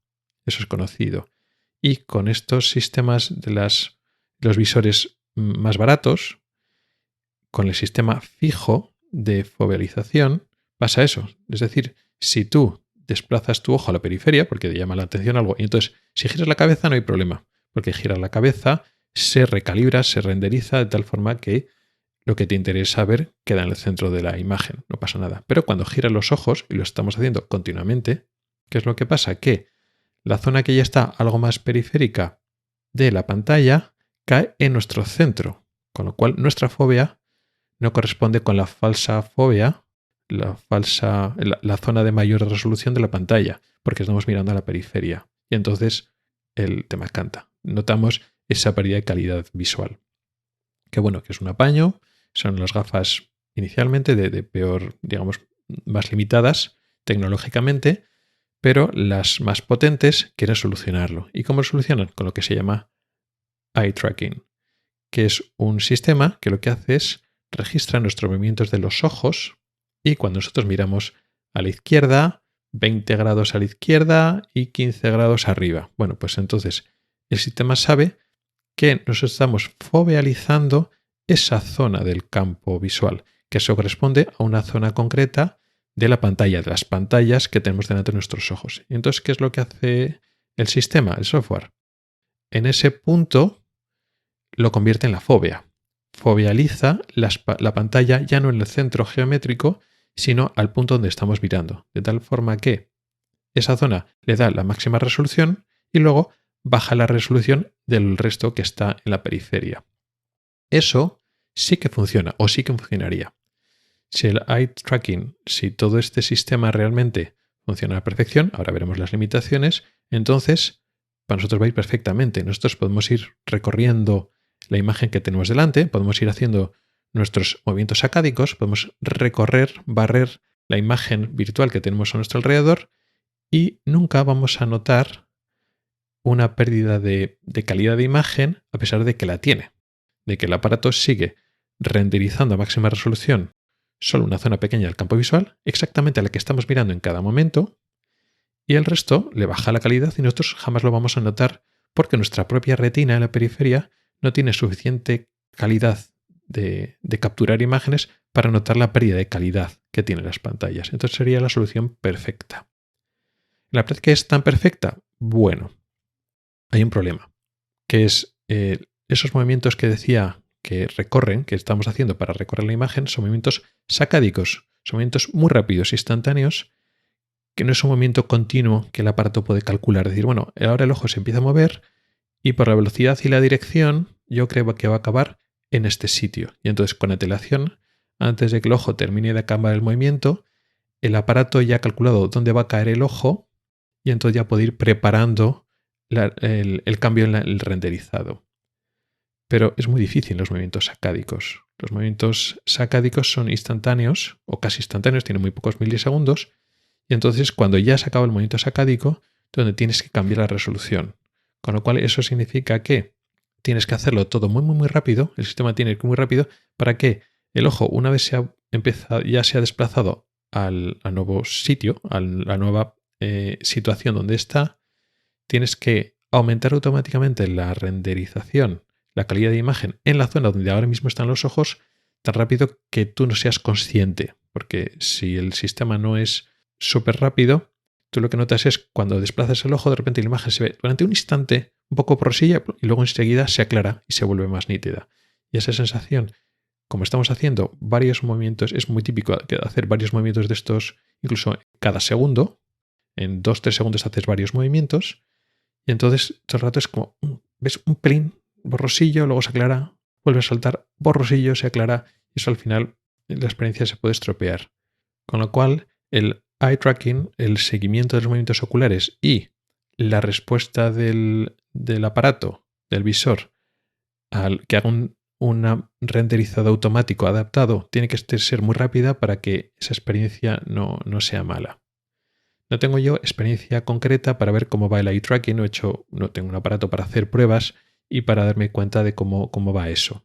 Eso es conocido. Y con estos sistemas de los visores más baratos, con el sistema fijo de fovealización, pasa eso. Es decir, si tú desplazas tu ojo a la periferia, porque te llama la atención algo, y entonces si giras la cabeza no hay problema, porque giras la cabeza, se recalibra, se renderiza de tal forma que lo que te interesa ver queda en el centro de la imagen, no pasa nada. Pero cuando giras los ojos, y lo estamos haciendo continuamente, ¿qué es lo que pasa? Que la zona que ya está algo más periférica de la pantalla cae en nuestro centro, con lo cual nuestra fobia no corresponde con la falsa fobia, la zona de mayor resolución de la pantalla, porque estamos mirando a la periferia. Y entonces el tema canta. Notamos esa pérdida de calidad visual. Que bueno, que es un apaño, son las gafas inicialmente de peor, digamos, más limitadas tecnológicamente, pero las más potentes quieren solucionarlo. ¿Y cómo lo solucionan? Con lo que se llama eye tracking, que es un sistema que lo que hace es registra nuestros movimientos de los ojos y cuando nosotros miramos a la izquierda, 20 grados a la izquierda y 15 grados arriba. Bueno, pues entonces el sistema sabe que nos estamos fovealizando esa zona del campo visual, que eso corresponde a una zona concreta de la pantalla, de las pantallas que tenemos delante de nuestros ojos. Y entonces, ¿qué es lo que hace el sistema, el software? En ese punto lo convierte en la fobia. Fovealiza la pantalla ya no en el centro geométrico, sino al punto donde estamos mirando, de tal forma que esa zona le da la máxima resolución y luego baja la resolución del resto que está en la periferia. Eso sí que funciona o sí que funcionaría. Si el eye tracking, si todo este sistema realmente funciona a la perfección, ahora veremos las limitaciones, entonces para nosotros va a ir perfectamente. Nosotros podemos ir recorriendo la imagen que tenemos delante, podemos ir haciendo nuestros movimientos sacádicos, podemos recorrer, barrer la imagen virtual que tenemos a nuestro alrededor y nunca vamos a notar una pérdida de calidad de imagen a pesar de que la tiene, de que el aparato sigue renderizando a máxima resolución solo una zona pequeña del campo visual, exactamente a la que estamos mirando en cada momento, y el resto le baja la calidad y nosotros jamás lo vamos a notar porque nuestra propia retina en la periferia no tiene suficiente calidad de capturar imágenes para notar la pérdida de calidad que tienen las pantallas. Entonces sería la solución perfecta. ¿En la práctica es tan perfecta? Bueno, hay un problema, que es esos movimientos que decía que recorren, que estamos haciendo para recorrer la imagen, son movimientos sacádicos, son movimientos muy rápidos, instantáneos, que no es un movimiento continuo que el aparato puede calcular. Es decir, bueno, ahora el ojo se empieza a mover y por la velocidad y la dirección yo creo que va a acabar en este sitio. Y entonces con antelación, antes de que el ojo termine de acabar el movimiento, el aparato ya ha calculado dónde va a caer el ojo y entonces ya puede ir preparando el cambio en el renderizado. Pero es muy difícil los movimientos sacádicos. Los movimientos sacádicos son instantáneos o casi instantáneos, tienen muy pocos milisegundos. Y entonces cuando ya se acaba el movimiento sacádico, donde tienes que cambiar la resolución. Con lo cual eso significa que tienes que hacerlo todo muy, muy, muy rápido. El sistema tiene que ir muy rápido para que el ojo, una vez ya se ha desplazado al nuevo sitio, a la nueva situación donde está, tienes que aumentar automáticamente la renderización, la calidad de imagen en la zona donde ahora mismo están los ojos, tan rápido que tú no seas consciente. Porque si el sistema no es súper rápido, tú lo que notas es cuando desplazas el ojo, de repente la imagen se ve durante un instante un poco borrosilla y luego enseguida se aclara y se vuelve más nítida. Y esa sensación, como estamos haciendo varios movimientos, es muy típico hacer varios movimientos de estos, incluso cada segundo, en 2-3 segundos haces varios movimientos, y entonces todo el rato es como, ves un pelín borrosillo, luego se aclara, vuelve a saltar, borrosillo, se aclara, y eso al final la experiencia se puede estropear. Con lo cual, el eye tracking, el seguimiento de los movimientos oculares y la respuesta del aparato, del visor, al que haga un renderizado automático adaptado, tiene que ser muy rápida para que esa experiencia no sea mala. No tengo yo experiencia concreta para ver cómo va el eye tracking, no tengo un aparato para hacer pruebas y para darme cuenta de cómo va eso.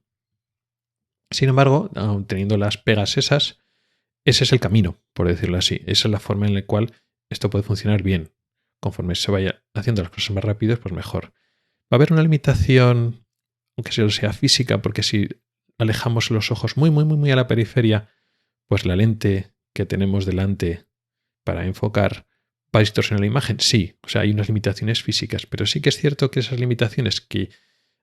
Sin embargo, aun teniendo las pegas esas, ese es el camino, por decirlo así. Esa es la forma en la cual esto puede funcionar bien. Conforme se vaya haciendo las cosas más rápidas, pues mejor. Va a haber una limitación, aunque sea física, porque si alejamos los ojos muy, muy, muy, muy a la periferia, pues la lente que tenemos delante para enfocar va a distorsionar la imagen. Sí, o sea, hay unas limitaciones físicas, pero sí que es cierto que esas limitaciones que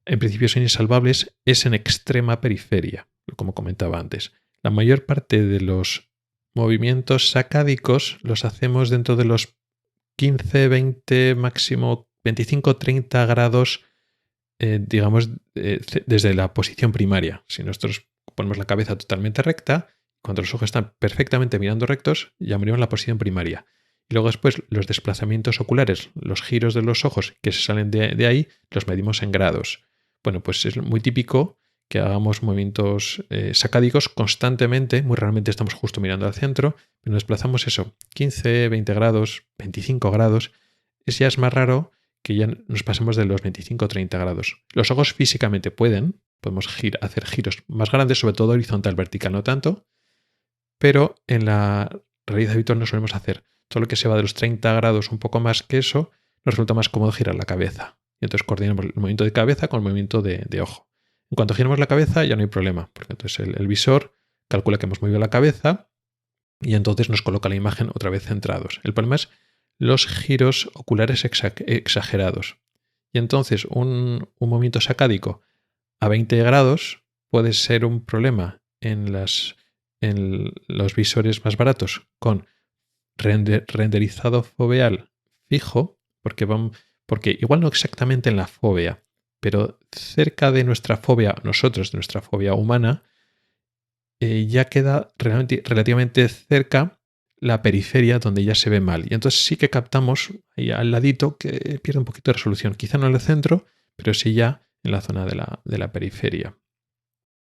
en principio son insalvables es en extrema periferia, como comentaba antes. La mayor parte de los movimientos sacádicos los hacemos dentro de los 15, 20, máximo 25, 30 grados, desde la posición primaria. Si nosotros ponemos la cabeza totalmente recta, cuando los ojos están perfectamente mirando rectos, llamaríamos la posición primaria. Y luego después los desplazamientos oculares, los giros de los ojos que se salen de ahí, los medimos en grados. Bueno, pues es muy típico que hagamos movimientos sacádicos constantemente, muy raramente estamos justo mirando al centro, pero nos desplazamos eso, 15, 20 grados, 25 grados, ya es más raro que ya nos pasemos de los 25 o 30 grados. Los ojos físicamente podemos hacer giros más grandes, sobre todo horizontal, vertical no tanto, pero en la realidad habitual no solemos hacer. Todo lo que se va de los 30 grados, un poco más que eso, nos resulta más cómodo girar la cabeza. Y entonces coordinamos el movimiento de cabeza con el movimiento de ojo. En cuanto giramos la cabeza ya no hay problema, porque entonces el visor calcula que hemos movido la cabeza y entonces nos coloca la imagen otra vez centrados. El problema es los giros oculares exagerados. Y entonces un movimiento sacádico a 20 grados puede ser un problema en los visores más baratos con renderizado foveal fijo, porque igual no exactamente en la fóvea, pero cerca de nuestra fóvea, de nuestra fóvea humana, ya queda relativamente cerca la periferia donde ya se ve mal. Y entonces sí que captamos ahí al ladito que pierde un poquito de resolución. Quizá no en el centro, pero sí ya en la zona de la periferia.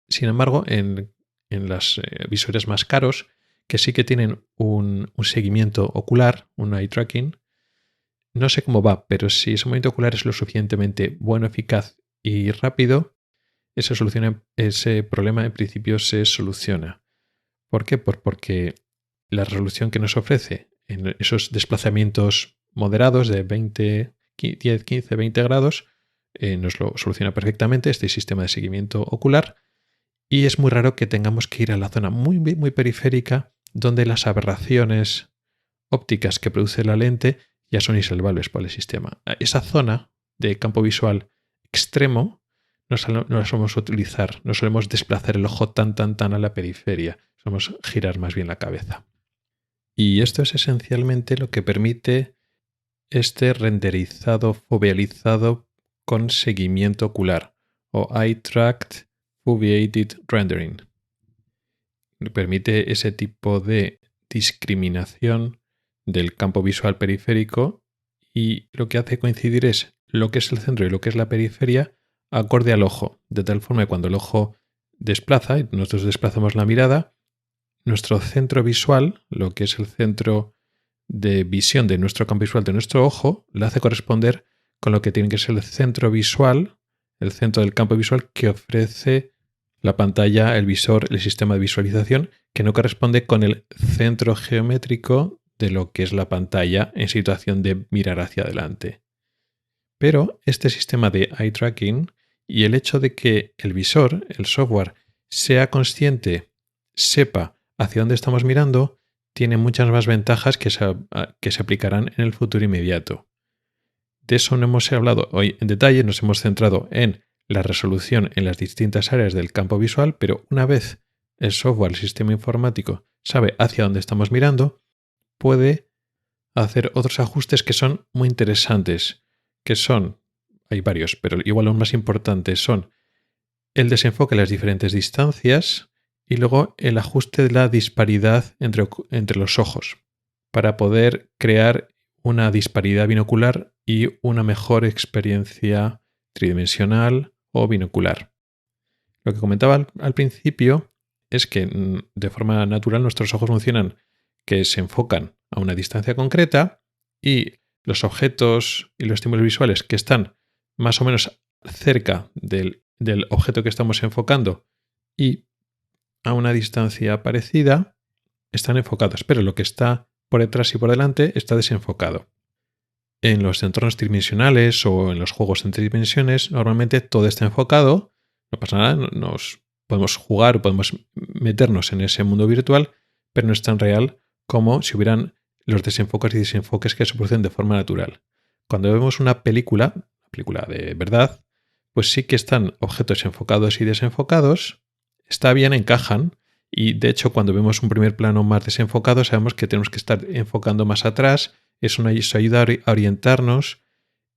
Sin embargo, en los visores más caros, que sí que tienen un seguimiento ocular, un eye tracking, no sé cómo va, pero si ese movimiento ocular es lo suficientemente bueno, eficaz y rápido, ese problema en principio se soluciona. ¿Por qué? Porque la resolución que nos ofrece en esos desplazamientos moderados de 10, 15, 20 grados nos lo soluciona perfectamente este sistema de seguimiento ocular, y es muy raro que tengamos que ir a la zona muy, muy periférica donde las aberraciones ópticas que produce la lente ya son insalvables por el sistema. Esa zona de campo visual extremo no la solemos utilizar, no solemos desplazar el ojo tan a la periferia, solemos girar más bien la cabeza. Y esto es esencialmente lo que permite este renderizado fovealizado con seguimiento ocular, o Eye Tracked Foveated Rendering. Permite ese tipo de discriminación del campo visual periférico, y lo que hace coincidir es lo que es el centro y lo que es la periferia acorde al ojo, de tal forma que cuando el ojo desplaza y nosotros desplazamos la mirada, nuestro centro visual, lo que es el centro de visión de nuestro campo visual de nuestro ojo, lo hace corresponder con lo que tiene que ser el centro visual, el centro del campo visual que ofrece la pantalla, el visor, el sistema de visualización, que no corresponde con el centro geométrico de lo que es la pantalla en situación de mirar hacia adelante. Pero este sistema de eye tracking y el hecho de que el visor, el software, sea consciente, sepa hacia dónde estamos mirando, tiene muchas más ventajas que se aplicarán en el futuro inmediato. De eso no hemos hablado hoy en detalle, nos hemos centrado en la resolución en las distintas áreas del campo visual, pero una vez el software, el sistema informático, sabe hacia dónde estamos mirando, puede hacer otros ajustes que son muy interesantes, que son, hay varios, pero igual los más importantes son el desenfoque en las diferentes distancias y luego el ajuste de la disparidad entre los ojos, para poder crear una disparidad binocular y una mejor experiencia tridimensional o binocular. Lo que comentaba al principio es que de forma natural nuestros ojos funcionan que se enfocan a una distancia concreta y los objetos y los estímulos visuales que están más o menos cerca del objeto que estamos enfocando y a una distancia parecida están enfocados, pero lo que está por detrás y por delante está desenfocado. En los entornos tridimensionales o en los juegos en 3 dimensiones, normalmente todo está enfocado, no pasa nada, nos podemos jugar, podemos meternos en ese mundo virtual, pero no es tan real como si hubieran los desenfoques y desenfoques que se producen de forma natural. Cuando vemos una película de verdad, pues sí que están objetos enfocados y desenfocados, está bien, encajan, y de hecho cuando vemos un primer plano más desenfocado sabemos que tenemos que estar enfocando más atrás. Eso ayuda a orientarnos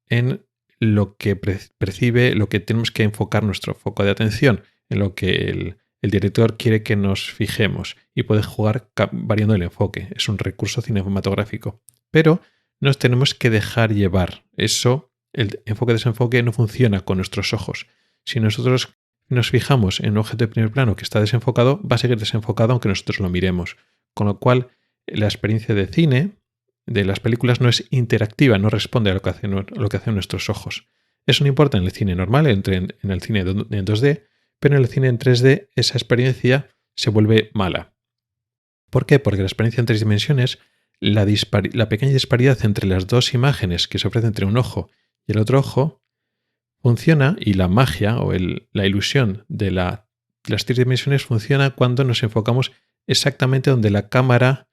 en lo que percibe, lo que tenemos que enfocar nuestro foco de atención, en lo que el director quiere que nos fijemos y puede jugar variando el enfoque. Es un recurso cinematográfico. Pero nos tenemos que dejar llevar. Eso, el enfoque-desenfoque no funciona con nuestros ojos. Si nosotros nos fijamos en un objeto de primer plano que está desenfocado, va a seguir desenfocado aunque nosotros lo miremos. Con lo cual, la experiencia de cine de las películas no es interactiva, no responde a lo que hacen nuestros ojos. Eso no importa en el cine normal, en el cine en 2D, pero en el cine en 3D esa experiencia se vuelve mala. ¿Por qué? Porque la experiencia en 3 dimensiones, la pequeña disparidad entre las dos imágenes que se ofrece entre un ojo y el otro ojo, funciona, y la magia o la ilusión de las 3 dimensiones funciona cuando nos enfocamos exactamente donde la cámara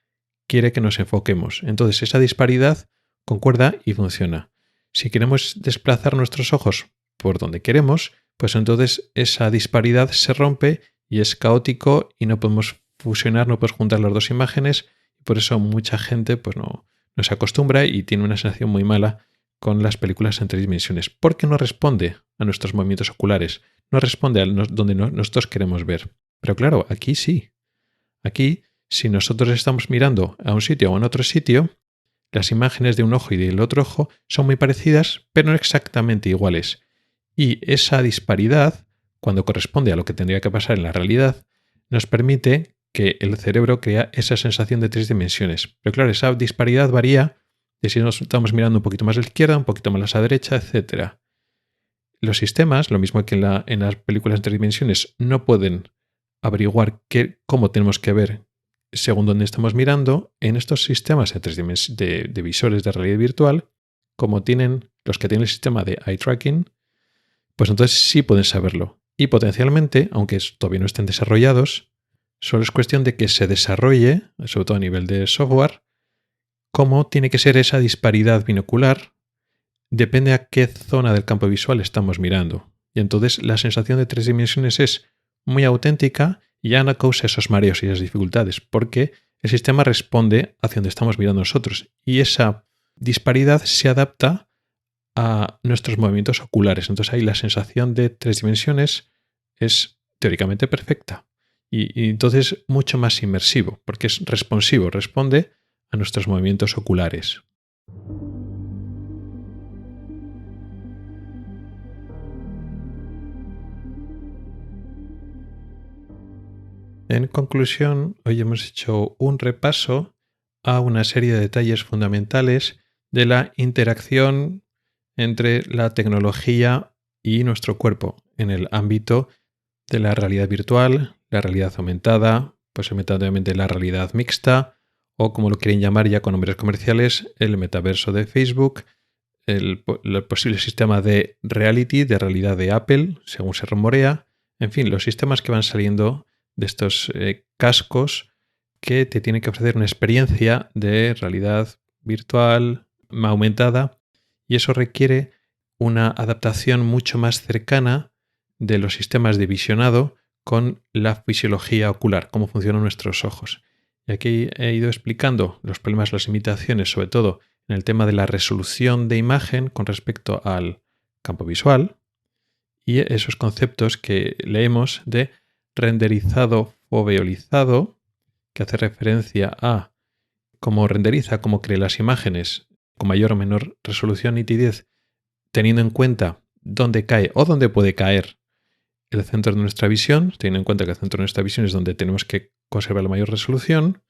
quiere que nos enfoquemos. Entonces esa disparidad concuerda y funciona. Si queremos desplazar nuestros ojos por donde queremos, pues entonces esa disparidad se rompe y es caótico y no podemos fusionar, no podemos juntar las dos imágenes, y por eso mucha gente pues no se acostumbra y tiene una sensación muy mala con las películas en 3 dimensiones, porque no responde a nuestros movimientos oculares, no responde a donde nosotros queremos ver. Pero claro, aquí sí. Aquí, si nosotros estamos mirando a un sitio o a otro sitio, las imágenes de un ojo y del otro ojo son muy parecidas, pero no exactamente iguales. Y esa disparidad, cuando corresponde a lo que tendría que pasar en la realidad, nos permite que el cerebro crea esa sensación de 3 dimensiones. Pero claro, esa disparidad varía de si nos estamos mirando un poquito más a la izquierda, un poquito más a la derecha, etc. Los sistemas, lo mismo que en las películas en 3 dimensiones, no pueden averiguar cómo tenemos que ver según donde estamos mirando. En estos sistemas de visores de realidad virtual, como tienen los que tienen el sistema de eye tracking, pues entonces sí pueden saberlo. Y potencialmente, aunque todavía no estén desarrollados, solo es cuestión de que se desarrolle, sobre todo a nivel de software, cómo tiene que ser esa disparidad binocular. Depende a qué zona del campo visual estamos mirando. Y entonces la sensación de 3 dimensiones es muy auténtica y ya no causa esos mareos y esas dificultades, porque el sistema responde hacia donde estamos mirando nosotros. Y esa disparidad se adapta a nuestros movimientos oculares. Entonces ahí la sensación de 3 dimensiones es teóricamente perfecta. Y entonces mucho más inmersivo, porque es responsivo, responde a nuestros movimientos oculares. En conclusión, hoy hemos hecho un repaso a una serie de detalles fundamentales de la interacción entre la tecnología y nuestro cuerpo en el ámbito de la realidad virtual, la realidad aumentada, posiblemente la realidad mixta o, como lo quieren llamar ya con nombres comerciales, el metaverso de Facebook, el posible sistema de reality, de realidad de Apple, según se rumorea. En fin, los sistemas que van saliendo de estos cascos que te tienen que ofrecer una experiencia de realidad virtual aumentada, y eso requiere una adaptación mucho más cercana de los sistemas de visionado con la fisiología ocular, cómo funcionan nuestros ojos. Y aquí he ido explicando los problemas, las limitaciones, sobre todo en el tema de la resolución de imagen con respecto al campo visual, y esos conceptos que leemos de renderizado foveolizado, que hace referencia a cómo renderiza, cómo crea las imágenes con mayor o menor resolución y nitidez, teniendo en cuenta dónde cae o dónde puede caer el centro de nuestra visión, teniendo en cuenta que el centro de nuestra visión es donde tenemos que conservar la mayor resolución,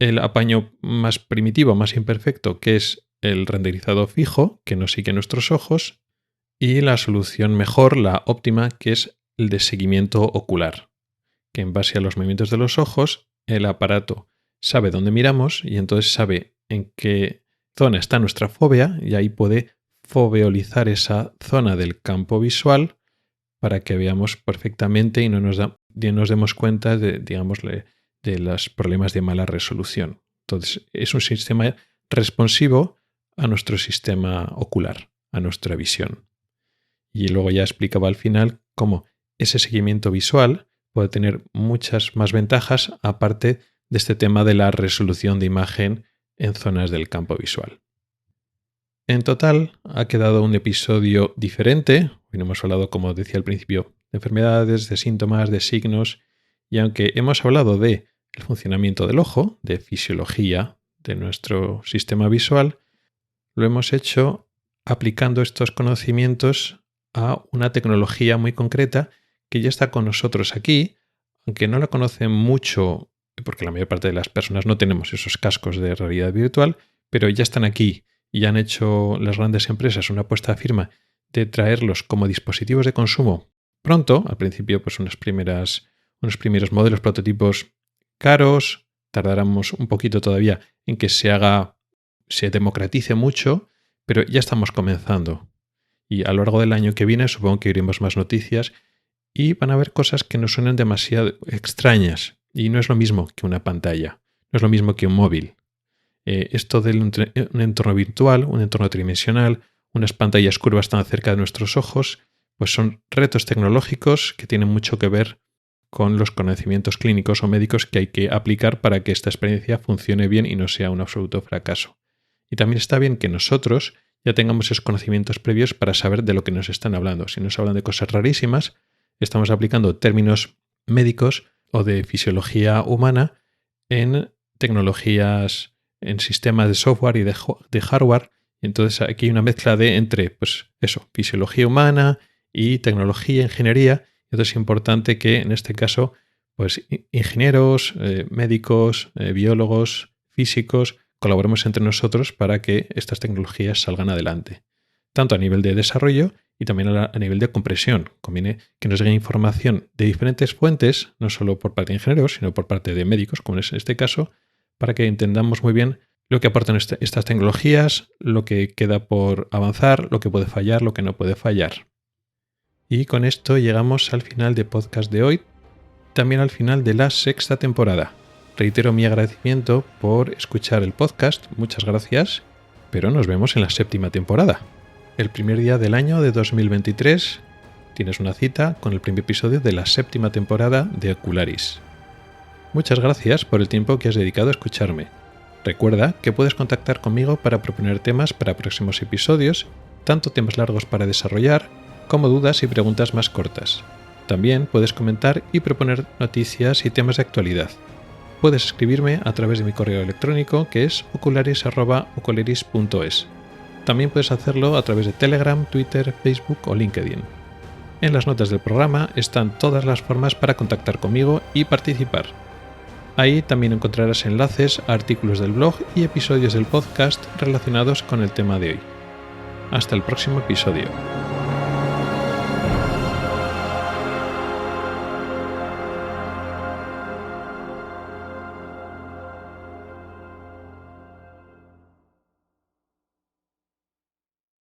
el apaño más primitivo, más imperfecto, que es el renderizado fijo, que nos sigue nuestros ojos, y la solución mejor, la óptima, que es el de seguimiento ocular, que en base a los movimientos de los ojos, el aparato sabe dónde miramos y entonces sabe en qué zona está nuestra fóvea y ahí puede foveolizar esa zona del campo visual para que veamos perfectamente y no nos demos cuenta de los problemas de mala resolución. Entonces, es un sistema responsivo a nuestro sistema ocular, a nuestra visión. Y luego ya explicaba al final cómo ese seguimiento visual puede tener muchas más ventajas aparte de este tema de la resolución de imagen en zonas del campo visual. En total, ha quedado un episodio diferente. Hoy hemos hablado, como decía al principio, de enfermedades, de síntomas, de signos, y aunque hemos hablado del funcionamiento del ojo, de fisiología de nuestro sistema visual, lo hemos hecho aplicando estos conocimientos a una tecnología muy concreta que ya está con nosotros aquí, aunque no la conocen mucho, porque la mayor parte de las personas no tenemos esos cascos de realidad virtual, pero ya están aquí y han hecho las grandes empresas una apuesta firme de traerlos como dispositivos de consumo pronto. Al principio, pues unos primeros modelos, prototipos caros, tardáramos un poquito todavía en que se democratice mucho, pero ya estamos comenzando. Y a lo largo del año que viene supongo que iremos más noticias y van a haber cosas que nos suenen demasiado extrañas. Y no es lo mismo que una pantalla, no es lo mismo que un móvil. Esto de un entorno virtual, un entorno tridimensional, unas pantallas curvas tan cerca de nuestros ojos, pues son retos tecnológicos que tienen mucho que ver con los conocimientos clínicos o médicos que hay que aplicar para que esta experiencia funcione bien y no sea un absoluto fracaso. Y también está bien que nosotros ya tengamos esos conocimientos previos para saber de lo que nos están hablando. Si nos hablan de cosas rarísimas, estamos aplicando términos médicos o de fisiología humana en tecnologías, en sistemas de software y de hardware. Y entonces aquí hay una mezcla entre fisiología humana y tecnología, ingeniería. Entonces es importante que en este caso, pues ingenieros, médicos, biólogos, físicos, colaboremos entre nosotros para que estas tecnologías salgan adelante, tanto a nivel de desarrollo y también a nivel de compresión. Conviene que nos llegue información de diferentes fuentes, no solo por parte de ingenieros, sino por parte de médicos, como es en este caso, para que entendamos muy bien lo que aportan estas tecnologías, lo que queda por avanzar, lo que puede fallar, lo que no puede fallar. Y con esto llegamos al final del podcast de hoy, también al final de la 6ª temporada. Reitero mi agradecimiento por escuchar el podcast, muchas gracias, pero nos vemos en la 7ª temporada. El primer día del año de 2023 tienes una cita con el primer episodio de la 7ª temporada de Ocularis. Muchas gracias por el tiempo que has dedicado a escucharme. Recuerda que puedes contactar conmigo para proponer temas para próximos episodios, tanto temas largos para desarrollar, como dudas y preguntas más cortas. También puedes comentar y proponer noticias y temas de actualidad. Puedes escribirme a través de mi correo electrónico, que es ocularis@ocularis.es. También puedes hacerlo a través de Telegram, Twitter, Facebook o LinkedIn. En las notas del programa están todas las formas para contactar conmigo y participar. Ahí también encontrarás enlaces a artículos del blog y episodios del podcast relacionados con el tema de hoy. Hasta el próximo episodio.